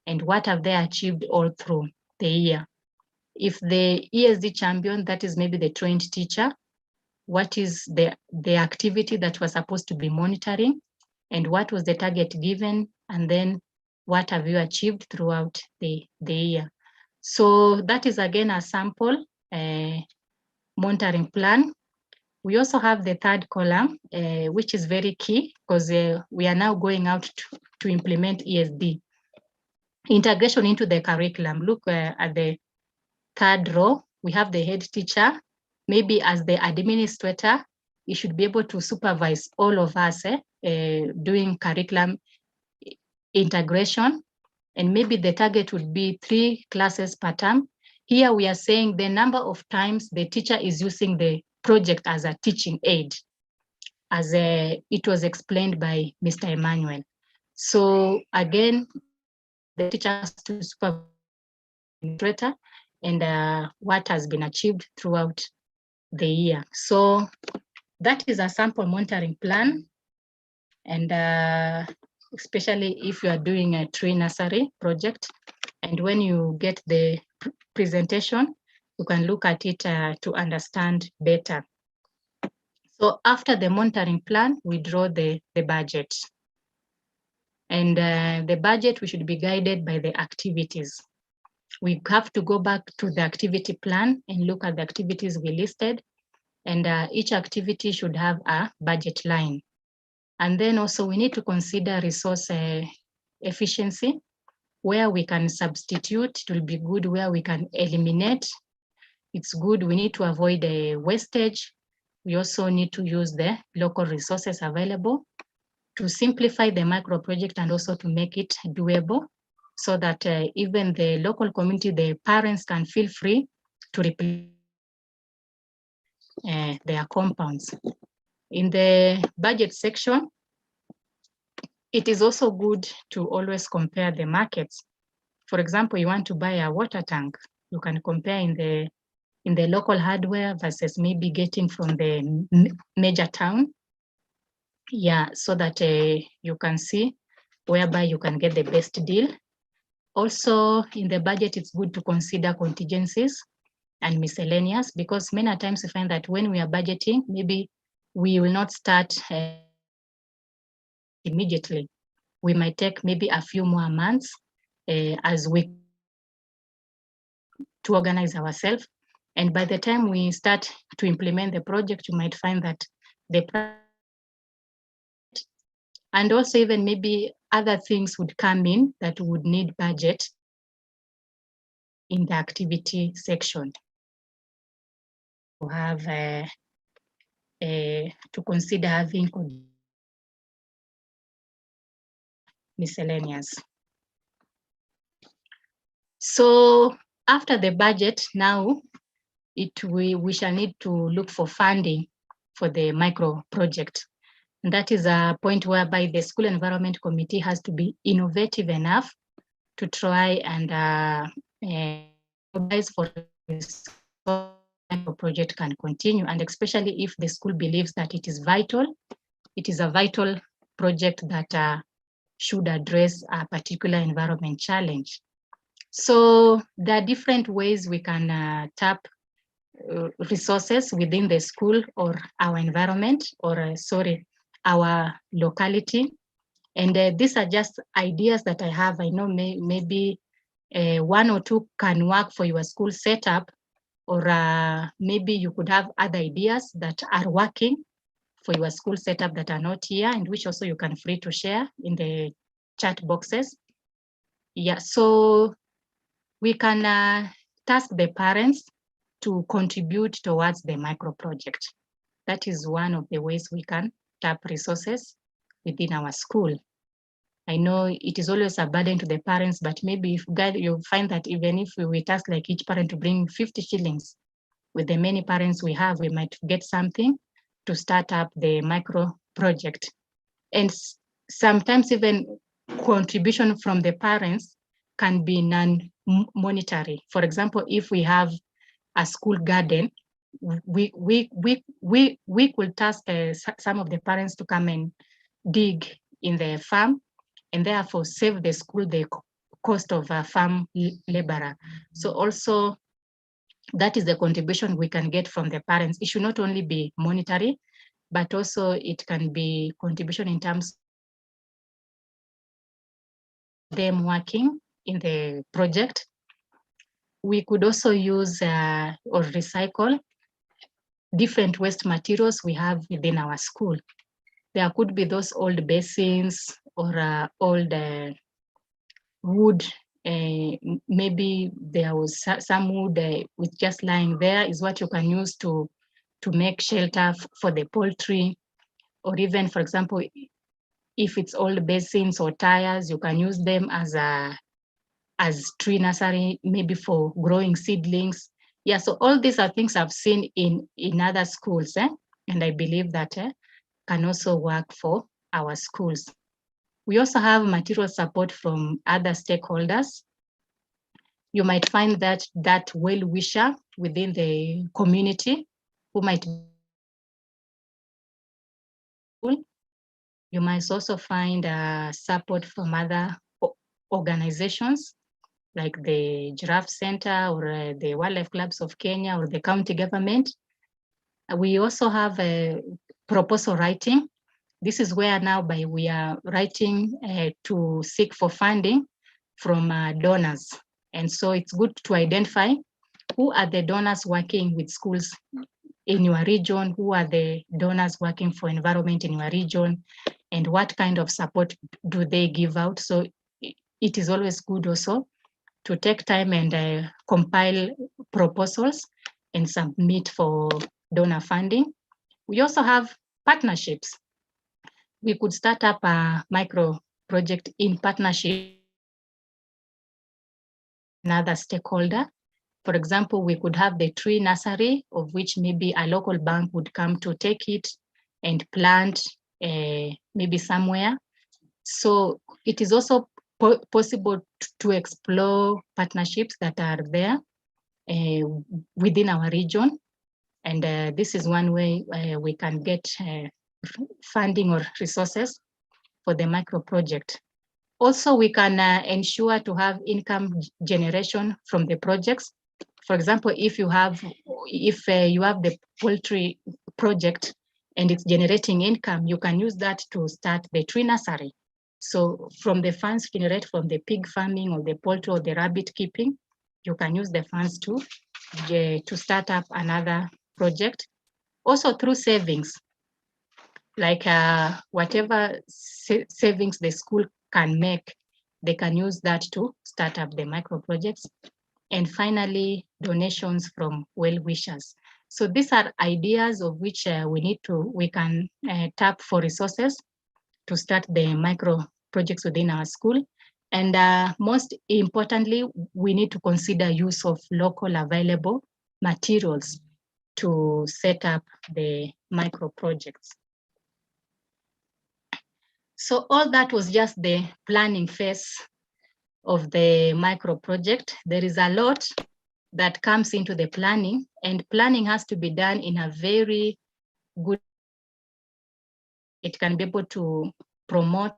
and what have they achieved all through the year. If the ESD champion, that is maybe the trained teacher, what is the activity that was supposed to be monitoring, and what was the target given, and then what have you achieved throughout the year. So that is again a sample monitoring plan. We also have the third column, which is very key because we are now going out to implement ESD. Integration into the curriculum. Look at the third row, we have the head teacher. Maybe as the administrator, you should be able to supervise all of us doing curriculum integration. And maybe the target would be 3 classes per term. Here we are saying the number of times the teacher is using the project as a teaching aid, as it was explained by Mr. Emmanuel. So again, the teacher has to supervise the administrator and what has been achieved throughout the year. So that is a sample monitoring plan. And especially if you are doing a tree nursery project, and when you get the presentation, you can look at it to understand better. So after the monitoring plan, we draw the budget. And the budget, we should be guided by the activities. We have to go back to the activity plan and look at the activities we listed. And each activity should have a budget line. And then also we need to consider resource efficiency. Where we can substitute, it will be good. Where we can eliminate, it's good. We need to avoid wastage. We also need to use the local resources available to simplify the micro project and also to make it doable so that even the local community, the parents can feel free to replace their compounds. In the budget section, it is also good to always compare the markets. For example, you want to buy a water tank, you can compare in the local hardware versus maybe getting from the major town. Yeah, so that you can see whereby you can get the best deal. Also in the budget, it's good to consider contingencies and miscellaneous, because many times we find that when we are budgeting, maybe we will not start immediately. We might take maybe a few more months as we to organize ourselves. And by the time we start to implement the project, you might find that the and also even maybe other things would come in that would need budget in the activity section. have to consider having miscellaneous. So after the budget, now we shall need to look for funding for the micro project. And that is a point whereby the School Environment Committee has to be innovative enough to try and mobilize for this project can continue, and especially if the school believes that it is vital, it is a vital project that should address a particular environment challenge. So there are different ways we can tap resources within the school or our environment, or our locality. And these are just ideas that I have. I know maybe one or two can work for your school setup, or maybe you could have other ideas that are working for your school setup that are not here, and which also you can free to share in the chat boxes. Yeah, so we can task the parents to contribute towards the micro project. That is one of the ways we can tap resources within our school. I know it is always a burden to the parents, but maybe if you find that even if we task like each parent to bring 50 shillings, with the many parents we have, we might get something to start up the micro project. And sometimes even contribution from the parents can be non-monetary. For example, if we have a school garden, we could task some of the parents to come and dig in the farm, and therefore save the school the cost of a farm laborer. So also that is the contribution we can get from the parents. It should not only be monetary, but also it can be contribution in terms of them working in the project. We could also use or recycle different waste materials we have within our school. There could be those old basins or old wood. Maybe there was some wood with just lying there is what you can use to make shelter for the poultry, or even, for example, if it's old basins or tires, you can use them as tree nursery, maybe for growing seedlings. Yeah, so all these are things I've seen in other schools, and I believe that can also work for our schools. We also have material support from other stakeholders. You might find that well-wisher within the community who might be. You might also find support from other organizations like the Giraffe Center or the Wildlife Clubs of Kenya or the county government. We also have a proposal writing. This is where now we are writing to seek for funding from donors. And so it's good to identify who are the donors working with schools in your region, who are the donors working for environment in your region, and what kind of support do they give out. So it is always good also to take time and compile proposals and submit for donor funding. We also have partnerships. We could start up a micro project in partnership with another stakeholder. For example, we could have the tree nursery, of which maybe a local bank would come to take it and plant maybe somewhere. So it is also possible to explore partnerships that are there within our region. And this is one way we can get funding or resources for the micro project. Also, we can ensure to have income generation from the projects. For example, if you have the poultry project and it's generating income, you can use that to start the tree nursery. So from the funds generated from the pig farming or the poultry or the rabbit keeping, you can use the funds to start up another project. Also through savings, like whatever savings the school can make, they can use that to start up the micro projects. And finally, donations from well-wishers. So these are ideas of which we can tap for resources to start the micro projects within our school. And most importantly, we need to consider use of local available materials to set up the micro projects. So all that was just the planning phase of the micro project. There is a lot that comes into the planning, and planning has to be done in a very good. It can be able to promote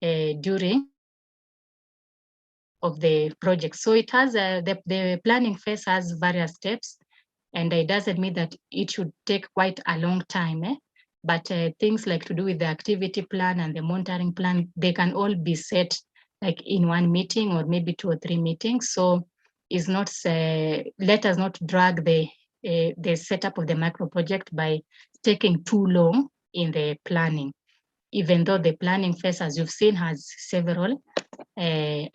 during of the project. So it has the planning phase has various steps, and it doesn't mean that it should take quite a long time. But things like to do with the activity plan and the monitoring plan, they can all be set like in one meeting or maybe 2 or 3 meetings. So it's not let us not drag the setup of the micro project by taking too long in the planning, even though the planning phase, as you've seen, has several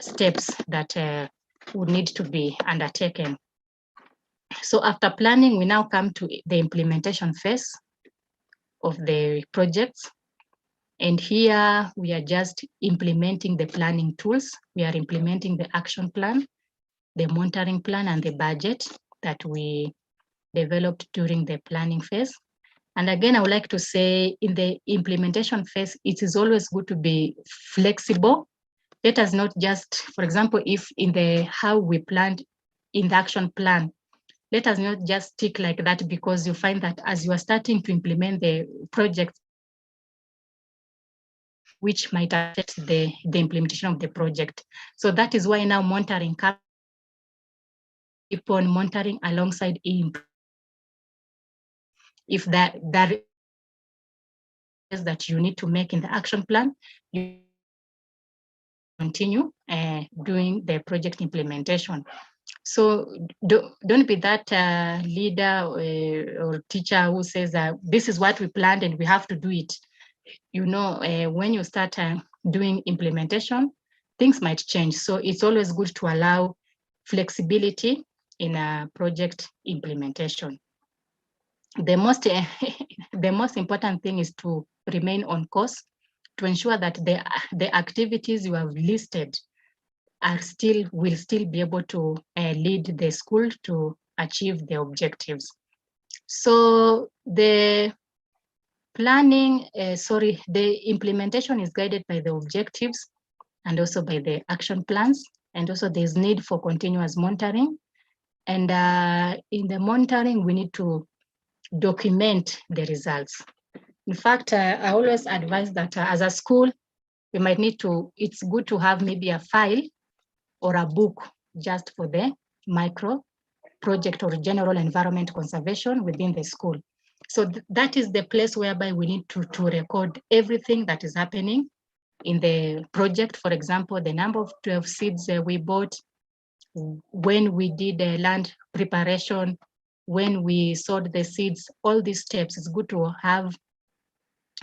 steps that would need to be undertaken. So after planning, we now come to the implementation phase of the projects. And here we are just implementing the planning tools. We are implementing the action plan, the monitoring plan, and the budget that we developed during the planning phase. And again, I would like to say in the implementation phase, it is always good to be flexible. Let us not just, for example, if in the how we planned in the action plan, let us not just stick like that, because you find that as you are starting to implement the project, which might affect the implementation of the project. So that is why now monitoring, keep on monitoring alongside if that is that you need to make in the action plan, you continue doing the project implementation. So don't be that leader or teacher who says that this is what we planned and we have to do it. You know, when you start doing implementation, things might change. So it's always good to allow flexibility in a project implementation. The most important thing is to remain on course, to ensure that the activities you have listed will still be able to lead the school to achieve the objectives. So the the implementation is guided by the objectives and also by the action plans, and also there's need for continuous monitoring. And in the monitoring, we need to document the results. In fact, I always advise that as a school, we might need to, it's good to have maybe a file or a book just for the micro project or general environment conservation within the school. So that is the place whereby we need to record everything that is happening in the project. For example, the number of 12 seeds we bought, when we did the land preparation, when we sowed the seeds, all these steps. It's good to have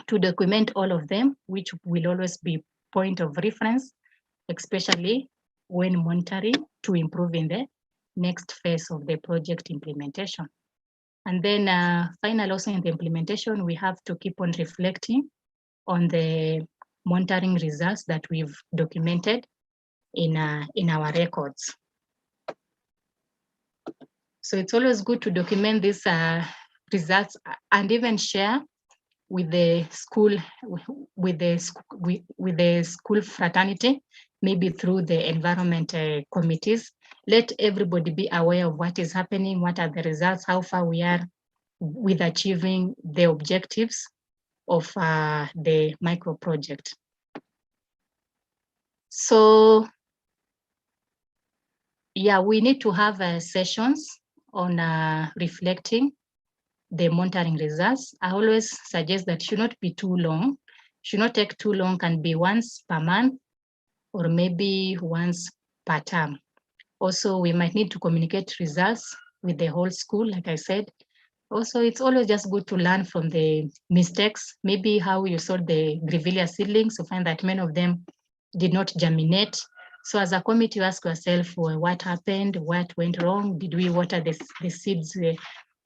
to document all of them, which will always be point of reference, especially when monitoring to improve in the next phase of the project implementation. And then finally, also in the implementation, we have to keep on reflecting on the monitoring results that we've documented in our records. So it's always good to document these results and even share with the school, with the school fraternity, maybe through the environment committees. Let everybody be aware of what is happening, what are the results, how far we are with achieving the objectives of the micro project. So yeah, we need to have sessions on reflecting the monitoring results. I always suggest that should not be too long, should not take too long, can be once per month or maybe once per term. Also, we might need to communicate results with the whole school, like I said. Also, it's always just good to learn from the mistakes, maybe how you sowed the grevillea seedlings, to find that many of them did not germinate, So as a committee, you ask yourself, well, what happened? What went wrong? Did we water the seeds,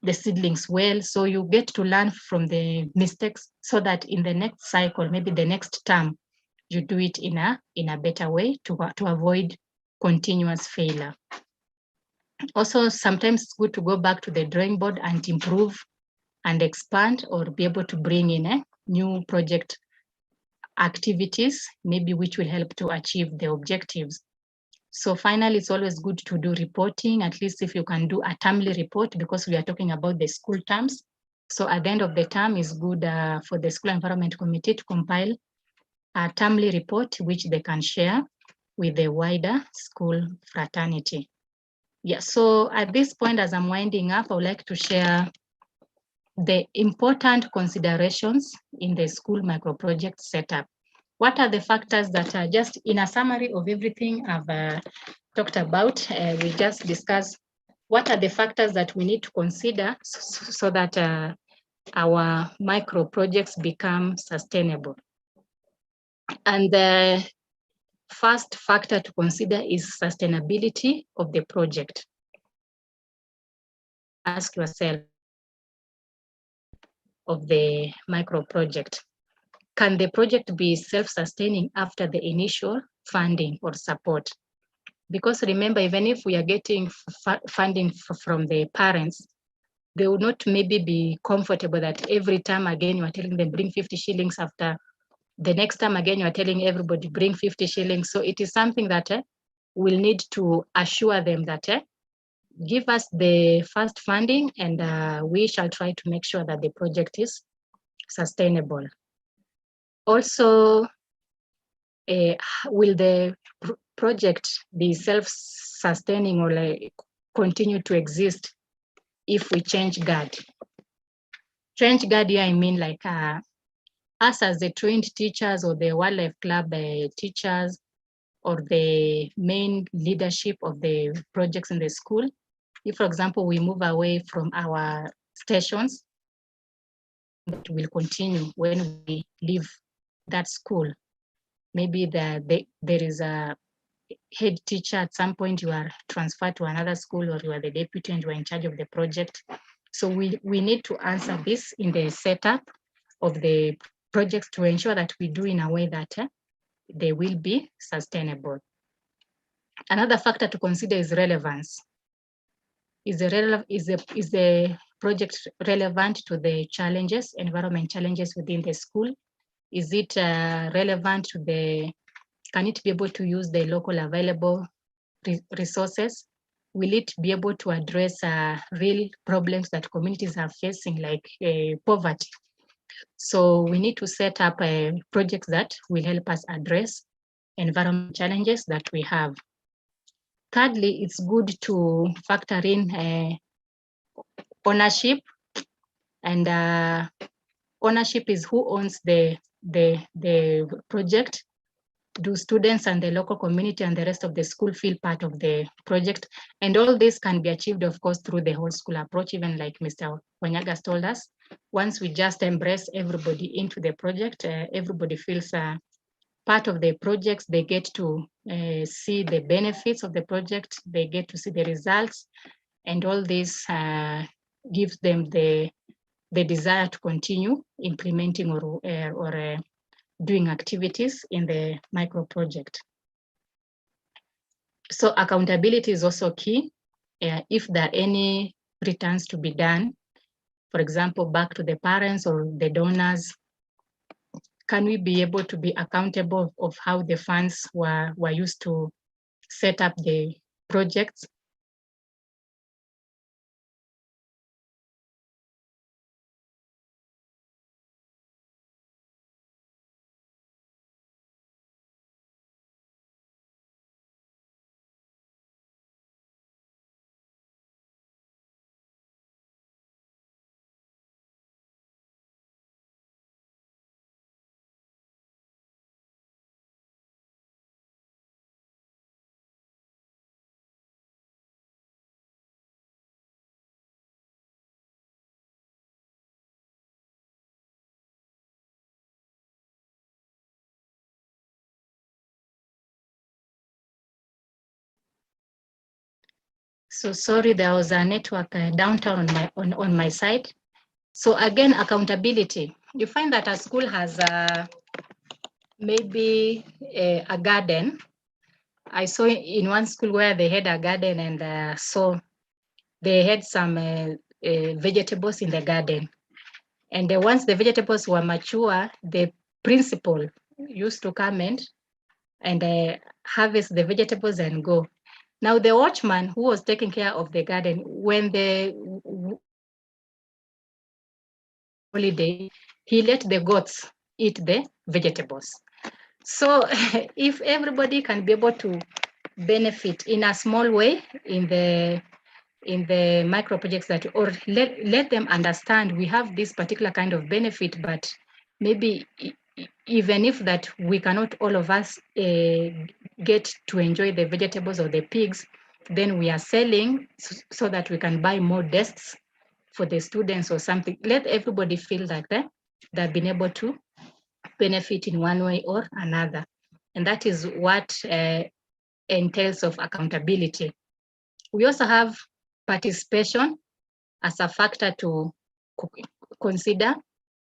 the seedlings well? So you get to learn from the mistakes so that in the next cycle, maybe the next term, you do it in a better way to avoid continuous failure. Also, sometimes it's good to go back to the drawing board and improve and expand, or be able to bring in a new project activities, maybe which will help to achieve the objectives. So finally, it's always good to do reporting, at least if you can do a timely report, because we are talking about the school terms. So at the end of the term, it's good for the School Environment Committee to compile a timely report, which they can share with the wider school fraternity. Yeah, so at this point, as I'm winding up, I would like to share the important considerations in the school microproject setup. What are the factors that are just in a summary of everything I've talked about? We just discussed what are the factors that we need to consider so that our micro projects become sustainable. And the first factor to consider is sustainability of the project. Ask yourself of the micro project. Can the project be self-sustaining after the initial funding or support? Because remember, even if we are getting funding from the parents, they would not maybe be comfortable that every time again you are telling them bring 50 shillings, after the next time again you are telling everybody bring 50 shillings. So it is something that we'll need to assure them that give us the first funding, and we shall try to make sure that the project is sustainable. Also, will the project be self-sustaining or like continue to exist if we change guard? Change guard here, I mean like us as the trained teachers or the wildlife club teachers or the main leadership of the projects in the school. If, for example, we move away from our stations, that will continue when we leave that school. Maybe there is a head teacher at some point, you are transferred to another school, or you are the deputy and you are in charge of the project. So we need to answer this in the setup of the projects to ensure that we do in a way that they will be sustainable. Another factor to consider is relevance. Is the project relevant to the challenges, environment challenges within the school? Is it relevant to can it be able to use the local available resources? Will it be able to address real problems that communities are facing, like poverty? So we need to set up projects that will help us address environment challenges that we have. Thirdly, it's good to factor in ownership, and ownership is who owns the project. Do students and the local community and the rest of the school feel part of the project? And all this can be achieved, of course, through the whole school approach, even like Mr. Nyaga told us. Once we just embrace everybody into the project, everybody feels part of the projects. They get to see the benefits of the project, they get to see the results, and all this gives them the desire to continue implementing or doing activities in the micro project. So accountability is also key. If there are any returns to be done, for example, back to the parents or the donors, can we be able to be accountable of how the funds were used to set up the projects? So sorry, there was a network downtown on my side. So again, accountability. You find that a school has maybe a garden. I saw in one school where they had a garden, and so they had some vegetables in the garden. And once the vegetables were mature, the principal used to come and harvest the vegetables and go. Now the watchman who was taking care of the garden, when the holiday, he let the goats eat the vegetables. So if everybody can be able to benefit in a small way in the micro projects that, or let them understand we have this particular kind of benefit, but maybe even if that we cannot all of us get to enjoy the vegetables or the pigs, then we are selling so that we can buy more desks for the students or something. Let everybody feel that they've been able to benefit in one way or another. And that is what entails of accountability. We also have participation as a factor to consider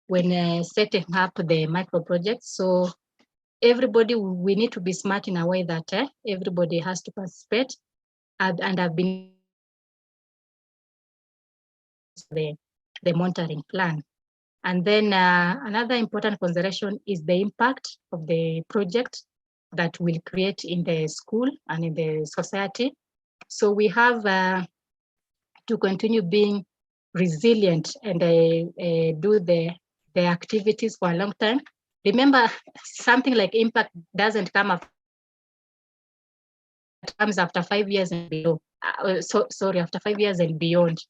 when setting up the micro projects. So everybody, we need to be smart in a way that everybody has to participate, and have been the monitoring plan. And then another important consideration is the impact of the project that will create in the school and in the society. So we have to continue being resilient and do the activities for a long time. Remember, something like impact doesn't come after, it comes after 5 years and below. After 5 years and beyond.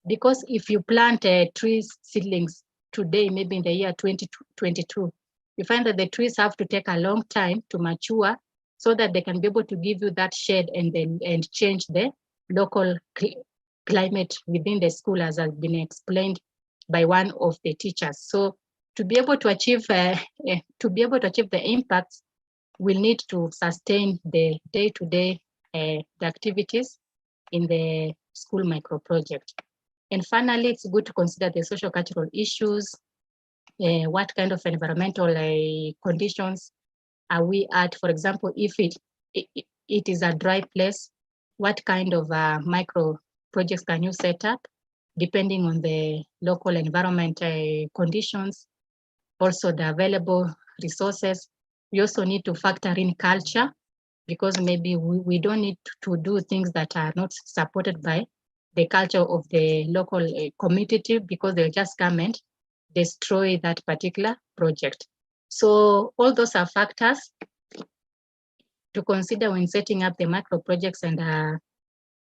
Because if you plant trees, seedlings today, maybe in the year 2022, you find that the trees have to take a long time to mature so that they can be able to give you that shade and change the local climate within the school, as has been explained by one of the teachers. So to be able to achieve the impacts, we'll need to sustain the day-to-day the activities in the school micro project. And finally, it's good to consider the social cultural issues. What kind of environmental conditions are we at? For example, if it is a dry place, what kind of micro projects can you set up depending on the local environment conditions, also the available resources. We also need to factor in culture, because maybe we don't need to do things that are not supported by the culture of the local community, because they'll just come and destroy that particular project. So all those are factors to consider when setting up the micro projects, and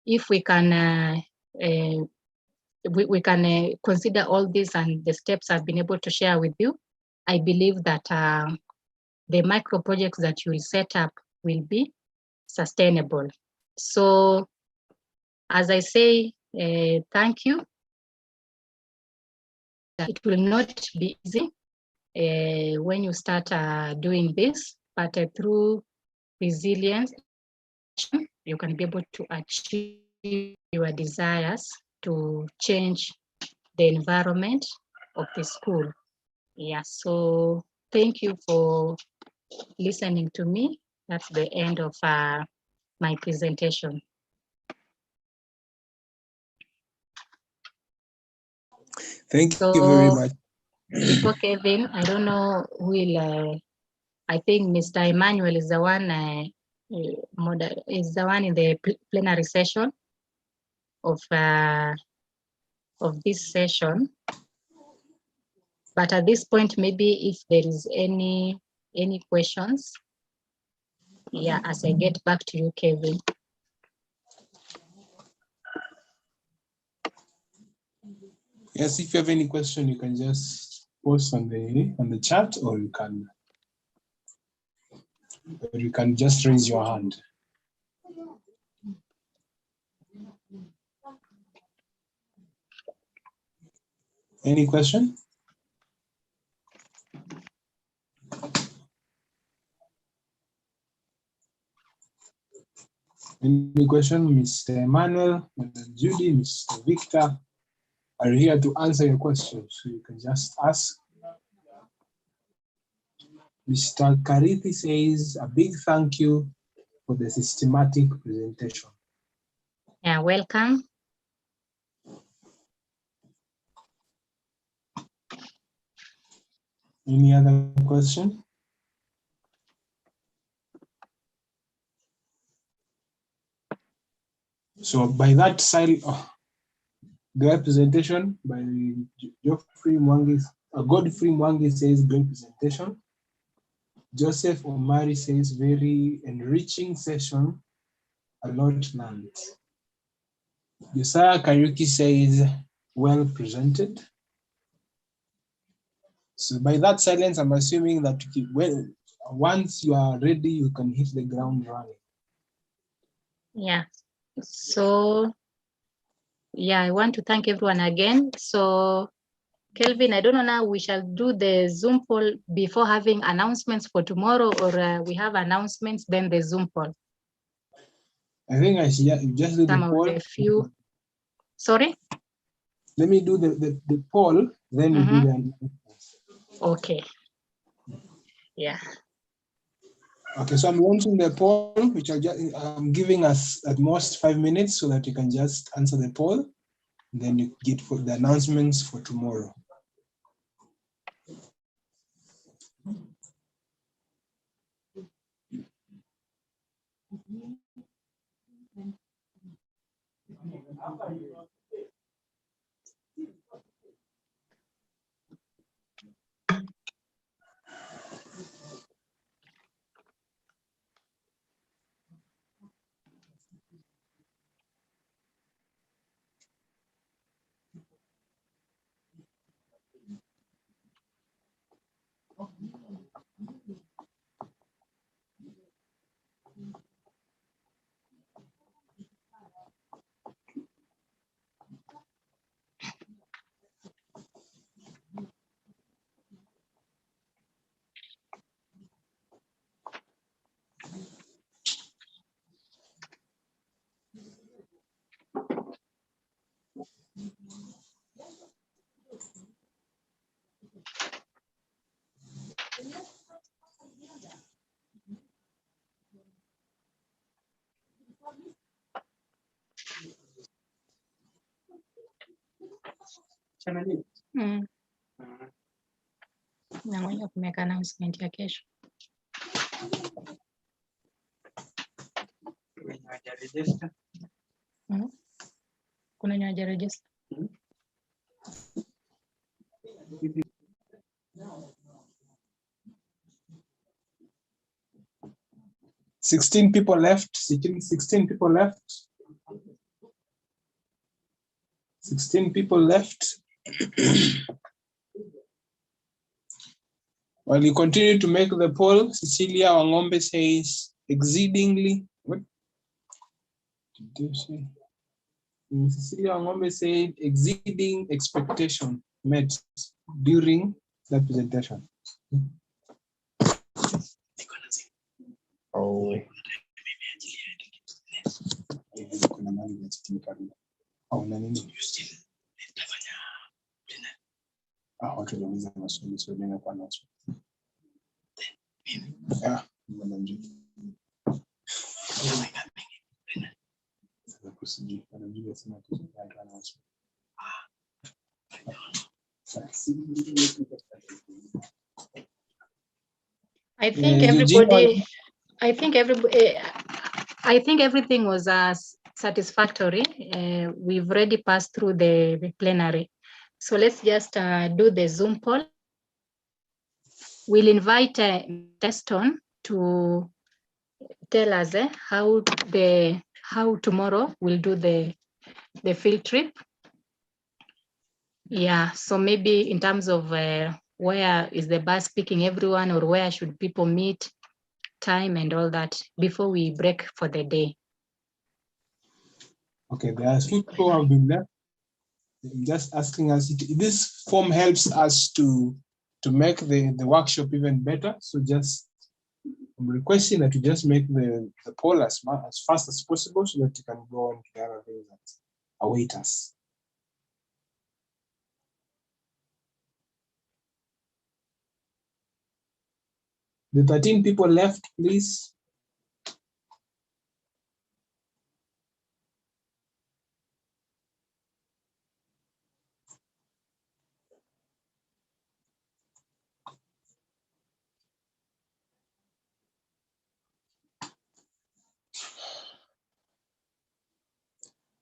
if we can we can consider all these and the steps I've been able to share with you, I believe that the micro projects that you will set up will be sustainable. So as I say, thank you. It will not be easy when you start doing this, but through resilience, you can be able to achieve your desires to change the environment of the school. Yeah, so thank you for listening to me. That's the end of my presentation.
Thank you very much.
Before Kevin, I don't know who will, I think Mr. Emmanuel is the one in the plenary session of this session. But at this point, maybe if there is any questions, yeah, as I get back to you, Kevin.
Yes, if you have any question, you can just post on the chat, or you can just raise your hand. Any question? Any question, Mr. Emmanuel, Mr. Judy, Mr. Victor are here to answer your questions. So you can just ask. Mr. Karithi says a big thank you for the systematic presentation.
Yeah, welcome.
Any other question? So by that side, great presentation by Godfrey Mwangi says great presentation. Joseph Omari says very enriching session, a lot learned. Josiah Kariuki says well presented. So by that silence, I'm assuming that once you are ready, you can hit the ground running.
Yeah. So, yeah, I want to thank everyone again. So, Kelvin, I don't know now, we shall do the Zoom poll before having announcements for tomorrow, or we have announcements, then the Zoom poll.
I think I should just do the poll.
Few. Sorry?
Let me do the poll, then we do the announcements.
Okay. Yeah.
Okay, so I'm launching the poll, which I'm giving us at most 5 minutes so that you can just answer the poll. Then you get for the announcements for tomorrow.
Nangoja kumeka announcement ya kesho. Kuna wenye hawajaregister?
16 people left. 16 people left. 16 people left. While you continue to make the poll, Cecilia Wangombe says exceedingly. What did you say? Cecilia Wangombe said exceeding expectation met during the presentation. Oh.
I think everybody, I think everything was satisfactory. We've already passed through the plenary. So let's just do the Zoom poll. We'll invite Teston to tell us how tomorrow we'll do the field trip. Yeah, so maybe in terms of where is the bus picking everyone, or where should people meet, time and all that before we break for the day.
Okay, there are few people who have been left. Just asking us, this form helps us to make the workshop even better. So just I'm requesting that you just make the poll as fast as possible so that you can go on to the other things that await us. The 13 people left, please.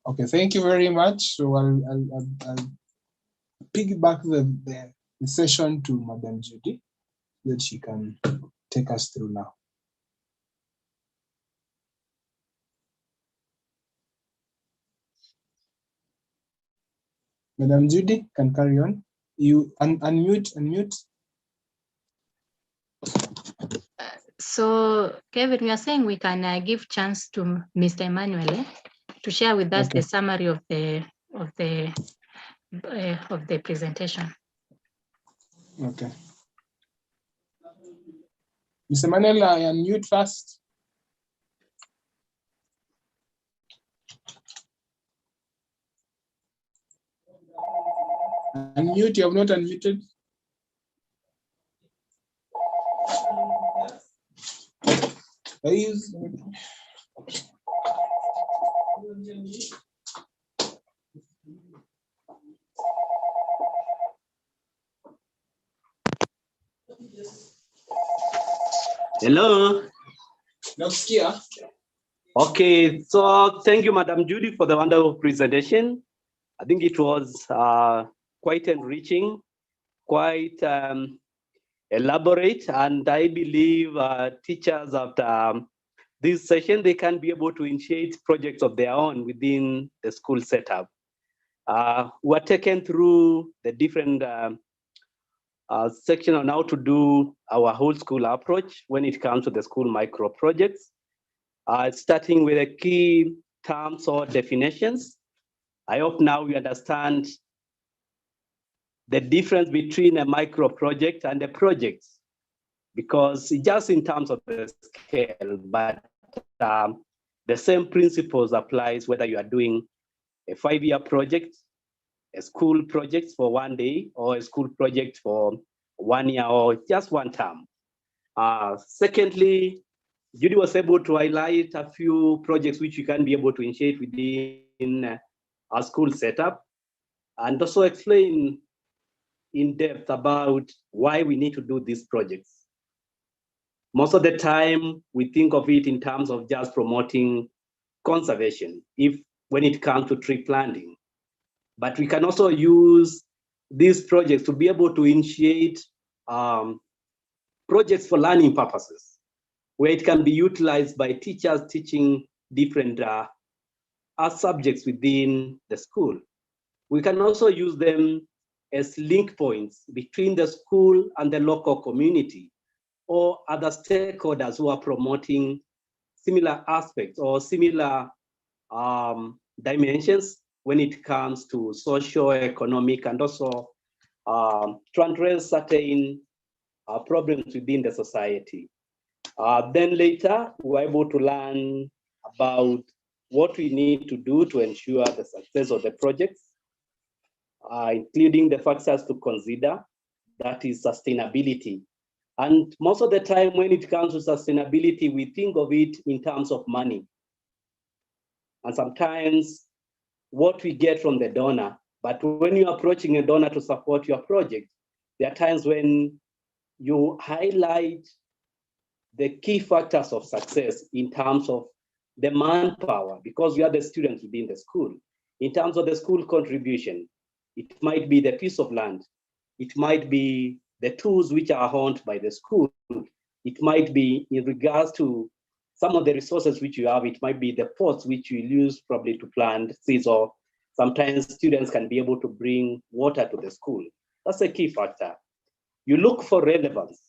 Okay, thank you very much. So I'll piggyback the session to Madam Judy, that she can take us through now. Madam Judy can carry on. You unmute.
So, Kevin, we are saying we can give chance to Mr. Emmanuel to share with us the summary of the presentation.
Okay. Mr. Emmanuel, I unmute first. Unmute, you have not unmuted.
Hello.
Nakusikia.
Okay, so thank you, Madam Judy, for the wonderful presentation. I think it was quite enriching, quite elaborate, and I believe teachers after this session, they can be able to initiate projects of their own within the school setup. We're taken through the different section on how to do our whole school approach when it comes to the school micro projects. Starting with the key terms or definitions. I hope now we understand the difference between a micro project and a project, because just in terms of the scale, but the same principles applies whether you are doing a 5-year project, a school project for 1 day, or a school project for 1 year, or just one term. Secondly, Judy was able to highlight a few projects which you can be able to initiate within our school setup, and also explain in depth about why we need to do these projects. Most of the time, we think of it in terms of just promoting conservation, when it comes to tree planting. But we can also use these projects to be able to initiate projects for learning purposes, where it can be utilized by teachers teaching different subjects within the school. We can also use them as link points between the school and the local community or other stakeholders who are promoting similar aspects or similar dimensions when it comes to social, economic, and also to address certain problems within the society. Then later, we're able to learn about what we need to do to ensure the success of the projects, including the factors to consider, that is sustainability. And most of the time when it comes to sustainability, we think of it in terms of money. And sometimes what we get from the donor, but when you're approaching a donor to support your project, there are times when you highlight the key factors of success in terms of the manpower, because we are the students within the school. In terms of the school contribution, it might be the piece of land. It might be the tools which are owned by the school. It might be in regards to some of the resources which you have. It might be the pots which you use probably to plant seeds, or sometimes students can be able to bring water to the school. That's a key factor. You look for relevance,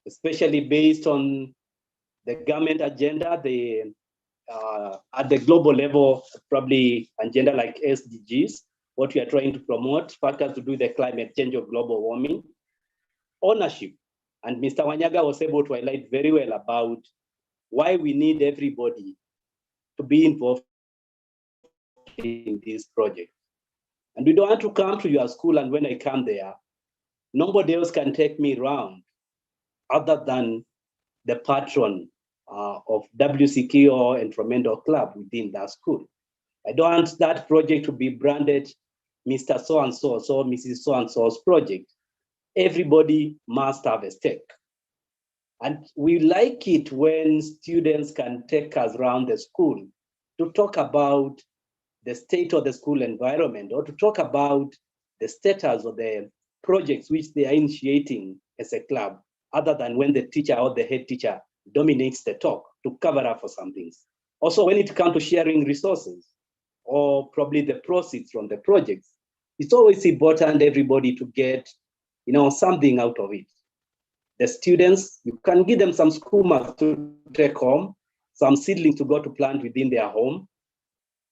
especially based on the government agenda, at the global level, probably agenda like SDGs, what we are trying to promote, factors to do with the climate change or global warming. Ownership. And Mr. Nyaga was able to highlight very well about why we need everybody to be involved in this project. And we don't want to come to your school, and when I come there, nobody else can take me around other than the patron of WCK or Environmental Club within that school. I don't want that project to be branded Mr. So-and-so, or Mrs. So-and-so's project. Everybody must have a stake. And we like it when students can take us around the school to talk about the state of the school environment, or to talk about the status of the projects which they are initiating as a club, other than when the teacher or the head teacher dominates the talk to cover up for some things. Also, when it comes to sharing resources or probably the proceeds from the projects, it's always important everybody to get something out of it. The students, you can give them some skumas to take home, some seedlings to go to plant within their home.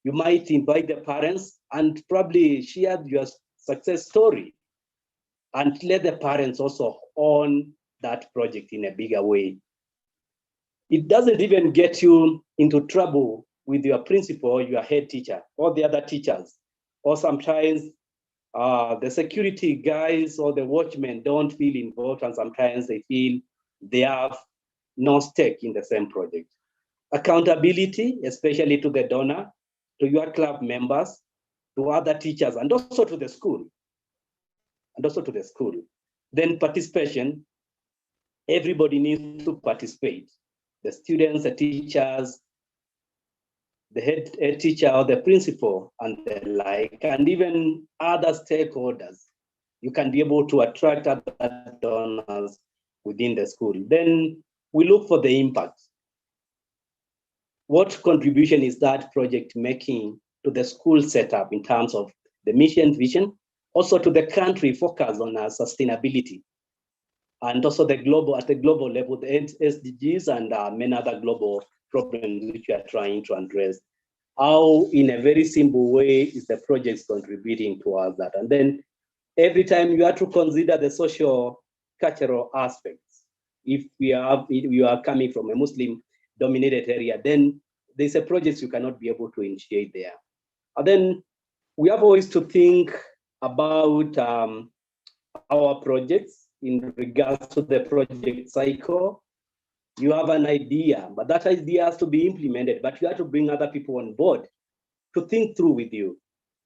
You might invite the parents and probably share your success story and let the parents also own that project in a bigger way. It doesn't even get you into trouble with your principal, your head teacher, or the other teachers. Or sometimes the security guys or the watchmen don't feel involved, and sometimes they feel they have no stake in the same project. Accountability, especially to the donor, to your club members, to other teachers, and also to the school. Then participation, everybody needs to participate. The students, the teachers, the head teacher or the principal and the like, and even other stakeholders. You can be able to attract other donors within the school. Then we look for the impact. What contribution is that project making to the school setup in terms of the mission vision, also to the country focus on sustainability, and also at the global level, the SDGs and many other global problems which we are trying to address. How, in a very simple way, is the project contributing towards that? And then every time you have to consider the social cultural aspects. If you are coming from a Muslim-dominated area, then there's a project you cannot be able to initiate there. And then we have always to think about our projects in regards to the project cycle. You have an idea, but that idea has to be implemented, but you have to bring other people on board to think through with you.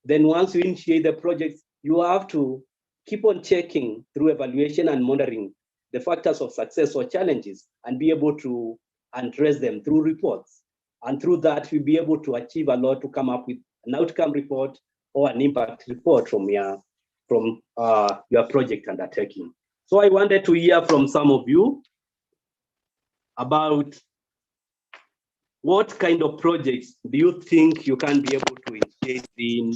Then once you initiate the project, you have to keep on checking through evaluation and monitoring the factors of success or challenges and be able to address them through reports. And through that, we'll be able to achieve a lot to come up with an outcome report or an impact report from your project undertaking. So I wanted to hear from some of you about what kind of projects do you think you can be able to engage in?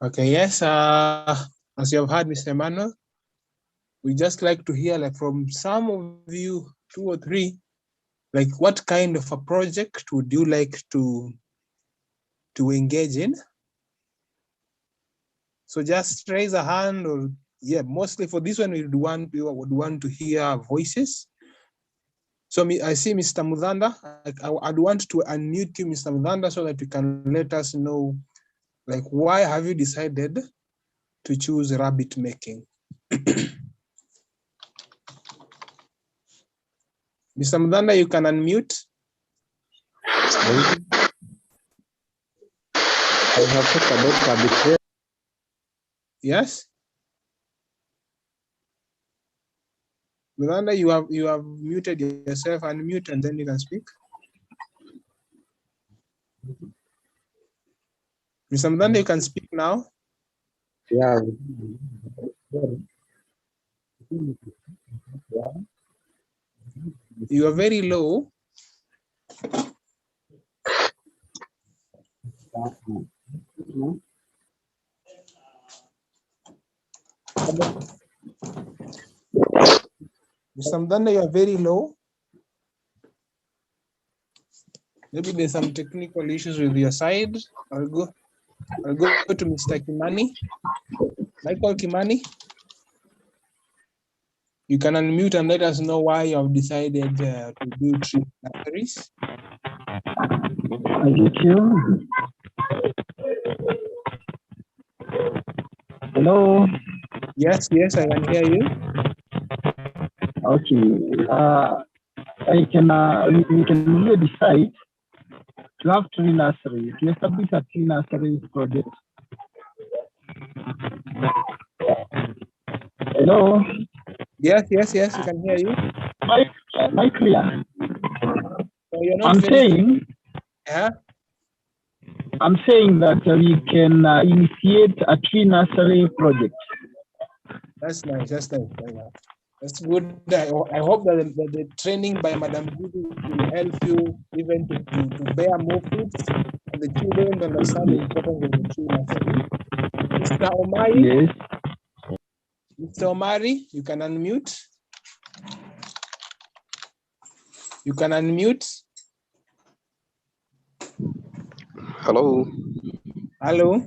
Okay, yes, as you have heard, Mr. Emmanuel, we just like to hear from some of you, 2 or 3, what kind of a project would you like to engage in? So just raise a hand, or mostly for this one, we would want to hear voices. So I see Mr. Mudhanda. I'd want to unmute you, Mr. Mudhanda, so that you can let us know, why have you decided to choose rabbit making? Mr. Mudhanda, you can unmute.
I have talked about rabbit.
Yes. Mudhanda, you have muted yourself. Unmute and then you can speak. Mr. Mudhanda, you can speak now.
Yeah.
You are very low. Mr. Mudhanda, you are very low. Maybe there's some technical issues with your side. I'll go to Mr. Kimani. Michael Kimani. You can unmute and let us know why you have decided to do tree nurseries.
Thank you. Hello.
Yes, I can hear you.
Okay. We can really decide to have tree nurseries. To establish a tree nurseries project. Hello.
Yes, you can hear you.
Am I clear?
So you're not
I'm
very
saying.
Yeah.
I'm saying that we can initiate a tree nursery project.
That's nice. That's good. I hope that the training by Madam Judy will help you even to bear more fruits and the children to understand the importance of the tree nursery. Mr. Omari.
Yes.
Mr. Omari, you can unmute. You can unmute.
Hello.
Hello.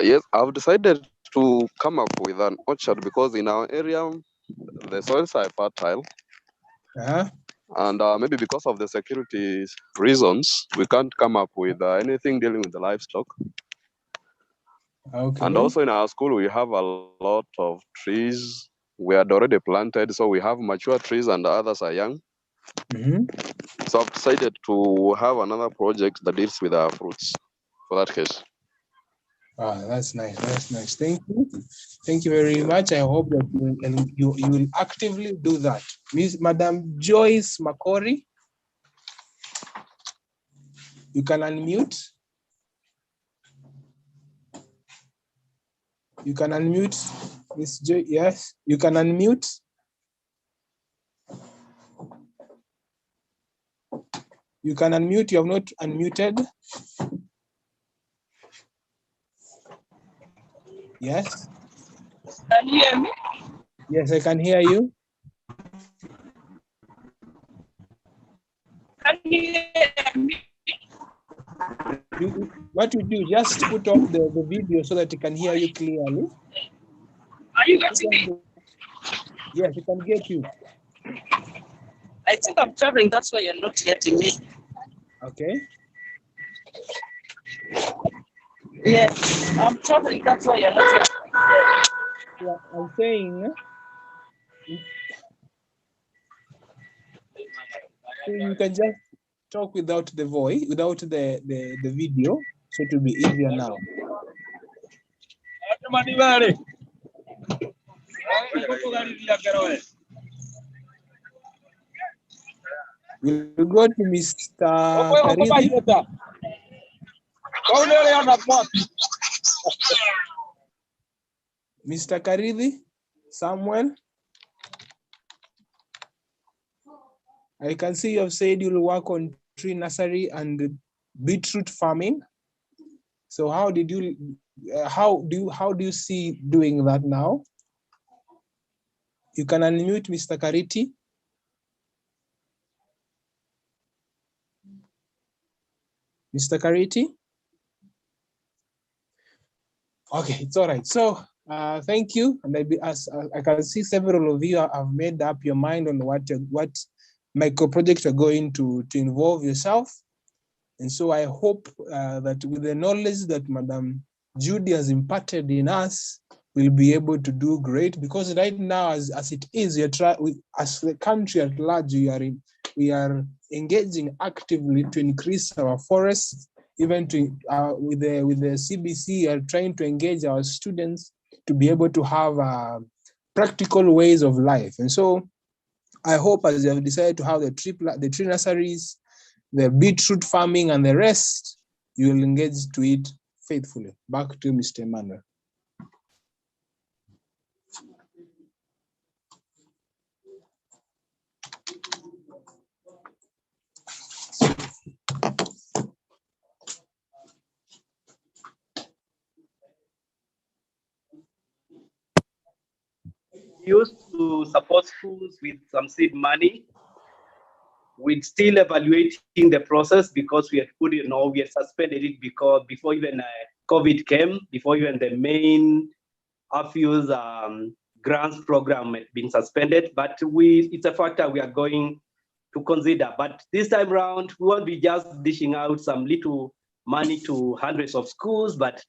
Yes, I've decided to come up with an orchard because in our area, the soils are fertile. And maybe because of the security reasons, we can't come up with anything dealing with the livestock.
Okay.
And also in our school, we have a lot of trees. We had already planted, so we have mature trees and the others are young. So I've decided to have another project that deals with our fruits for that case.
That's nice. Thank you. Thank you very much. I hope that you will actively do that. Madam Joyce Makori, you can unmute. You can unmute, Miss Joy. Yes, you can unmute. You can unmute. You have not unmuted. Yes.
Can you hear me?
Yes, I can hear you.
Can you hear me?
What you do, just put off the video so that you can hear you clearly.
Are you getting me?
Yes, we can get you.
I think I'm traveling, that's why you're not getting me.
Okay.
Yes, I'm traveling, that's why you're not getting me.
Yeah, I'm saying you can just talk without the voice, without the video, so it will be easier now. We'll go to Mr. Karidhi. Mr. Karidhi, Samuel. I can see you have said you'll work on tree nursery and beetroot farming. So how do you see doing that now? You can unmute Mr. Kariti. Mr. Kariti? Okay, it's all right. So thank you. And I can see several of you have made up your mind on what micro projects are going to involve yourself. And so I hope that with the knowledge that Madam Judy has imparted in us, we'll be able to do great, because right now, as it is, as the country at large, we are engaging actively to increase our forests. Even with the CBC, are trying to engage our students to be able to have practical ways of life. And so I hope, as you have decided to have the tree nurseries, the beetroot farming, and the rest, you will engage to it faithfully. Back to Mr. Emmanuel.
Used to support schools with some seed money. we're still evaluating the process because we had put it, we had suspended it because before even COVID came, before even the main AFU's grants program had been suspended, but it's a factor we are going to consider. But this time around, we won't be just dishing out some little money to hundreds of schools, but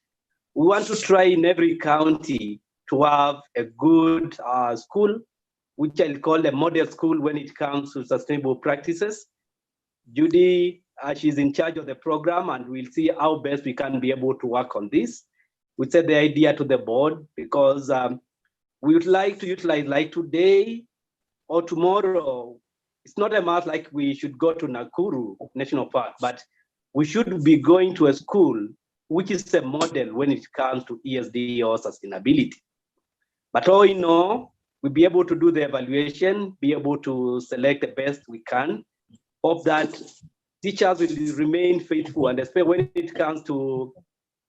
we want to try in every county to have a good school, which I'll call a model school when it comes to sustainable practices. Judy, she's in charge of the program, and we'll see how best we can be able to work on this. We set the idea to the board because we would like to utilize, like today or tomorrow, it's not a must like we should go to Nakuru National Park, but we should be going to a school which is a model when it comes to ESD or sustainability. But all in all, we'll be able to do the evaluation, be able to select the best we can. Hope that teachers will remain faithful, and especially when it comes to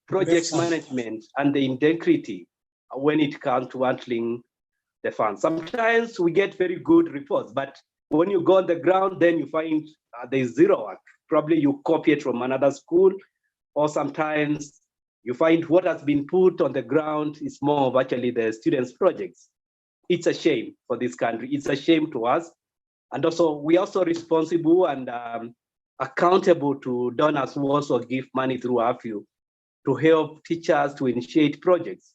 project management and the integrity when it comes to handling the funds. Sometimes we get very good reports, but when you go on the ground, then you find there's zero work. Probably you copy it from another school, or sometimes you find what has been put on the ground is more of actually the students' projects. It's a shame for this country. It's a shame to us. And also, we are also responsible and accountable to donors who also give money through AFU to help teachers to initiate projects.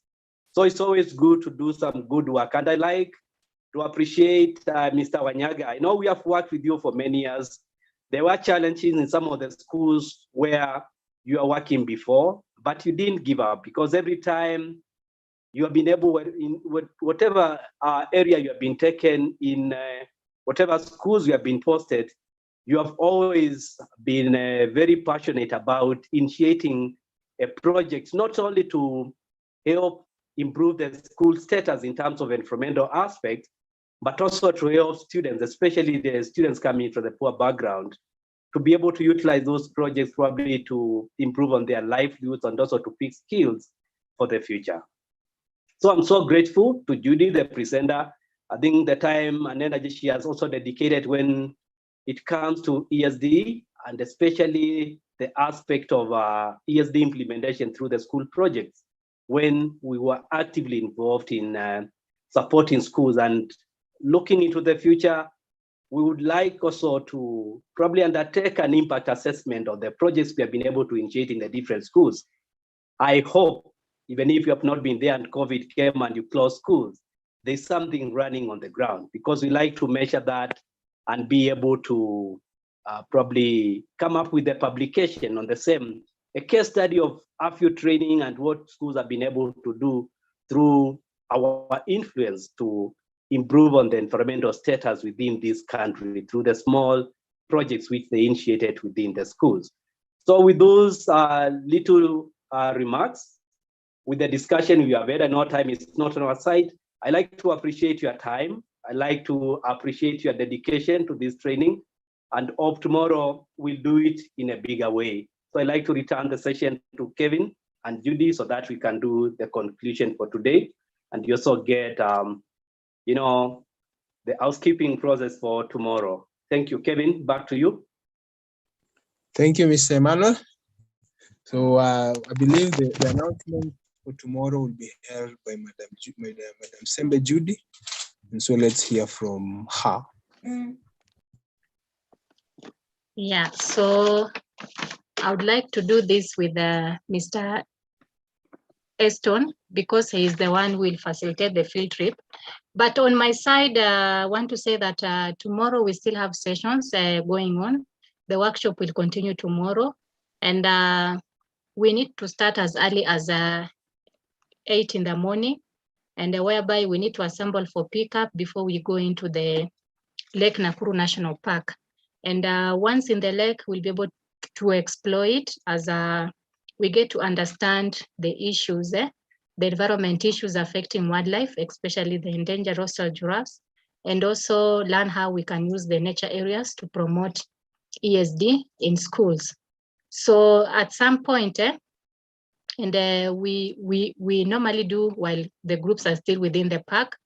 So it's always good to do some good work. And I like to appreciate Mr. Nyaga. I know we have worked with you for many years. There were challenges in some of the schools where you are working before, but you didn't give up, because every time you have been able, in whatever area you have been taken, in whatever schools you have been posted, you have always been very passionate about initiating a project, not only to help improve the school status in terms of environmental aspect, but also to help students, especially the students coming from the poor background, to be able to utilize those projects probably to improve on their livelihoods and also to pick skills for the future. So I'm so grateful to Judy, the presenter. I think the time and energy she has also dedicated when it comes to ESD, and especially the aspect of ESD implementation through the school projects, when we were actively involved in supporting schools and looking into the future. We would like also to probably undertake an impact assessment of the projects we have been able to initiate in the different schools. I hope, even if you have not been there and COVID came and you closed schools, there's something running on the ground, because we like to measure that and be able to probably come up with a publication on the same, a case study of AFU training and what schools have been able to do through our influence to improve on the environmental status within this country through the small projects which they initiated within the schools. So with those little remarks, with the discussion we have had, and our time is not on our side, I like to appreciate your time. I like to appreciate your dedication to this training, and hope tomorrow we'll do it in a bigger way. So I'd like to return the session to Kevin and Judy so that we can do the conclusion for today, and you also get the housekeeping process for tomorrow. Thank you. Kevin, back to you.
Thank you, Mr. Emmanuel. So I believe the announcement for tomorrow will be held by Madam Sembe Judy. And so let's hear from her.
Yeah, so I would like to do this with Mr. Eston, because he is the one who will facilitate the field trip. But on my side, I want to say that tomorrow we still have sessions going on. The workshop will continue tomorrow, and we need to start as early as 8 in the morning, and whereby we need to assemble for pickup before we go into the Lake Nakuru National Park. And once in the lake, we'll be able to explore it as we get to understand the issues, the environment issues affecting wildlife, especially the endangered rosal giraffes, and also learn how we can use the nature areas to promote ESD in schools. So at some point, and we normally do while the groups are still within the park,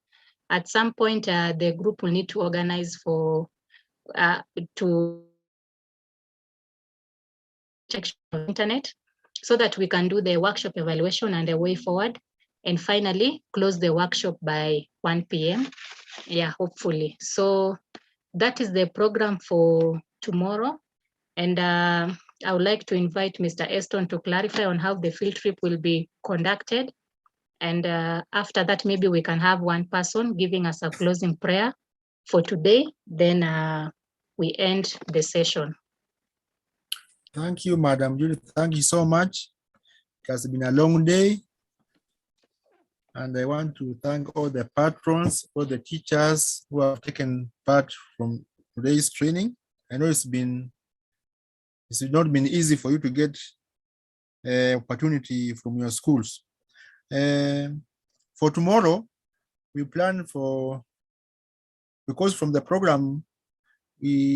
at some point the group will need to organize for to internet, so that we can do the workshop evaluation and the way forward, and finally close the workshop by 1 p.m. Yeah, hopefully. So that is the program for tomorrow. And I would like to invite Mr. Eston to clarify on how the field trip will be conducted. And after that, maybe we can have one person giving us a closing prayer for today. Then we end the session.
Thank you, Madam Judith. Thank you so much. It has been a long day. And I want to thank all the patrons, all the teachers who have taken part from today's training. I know it's not been easy for you to get opportunity from your schools. For tomorrow, we plan for, because from the program, we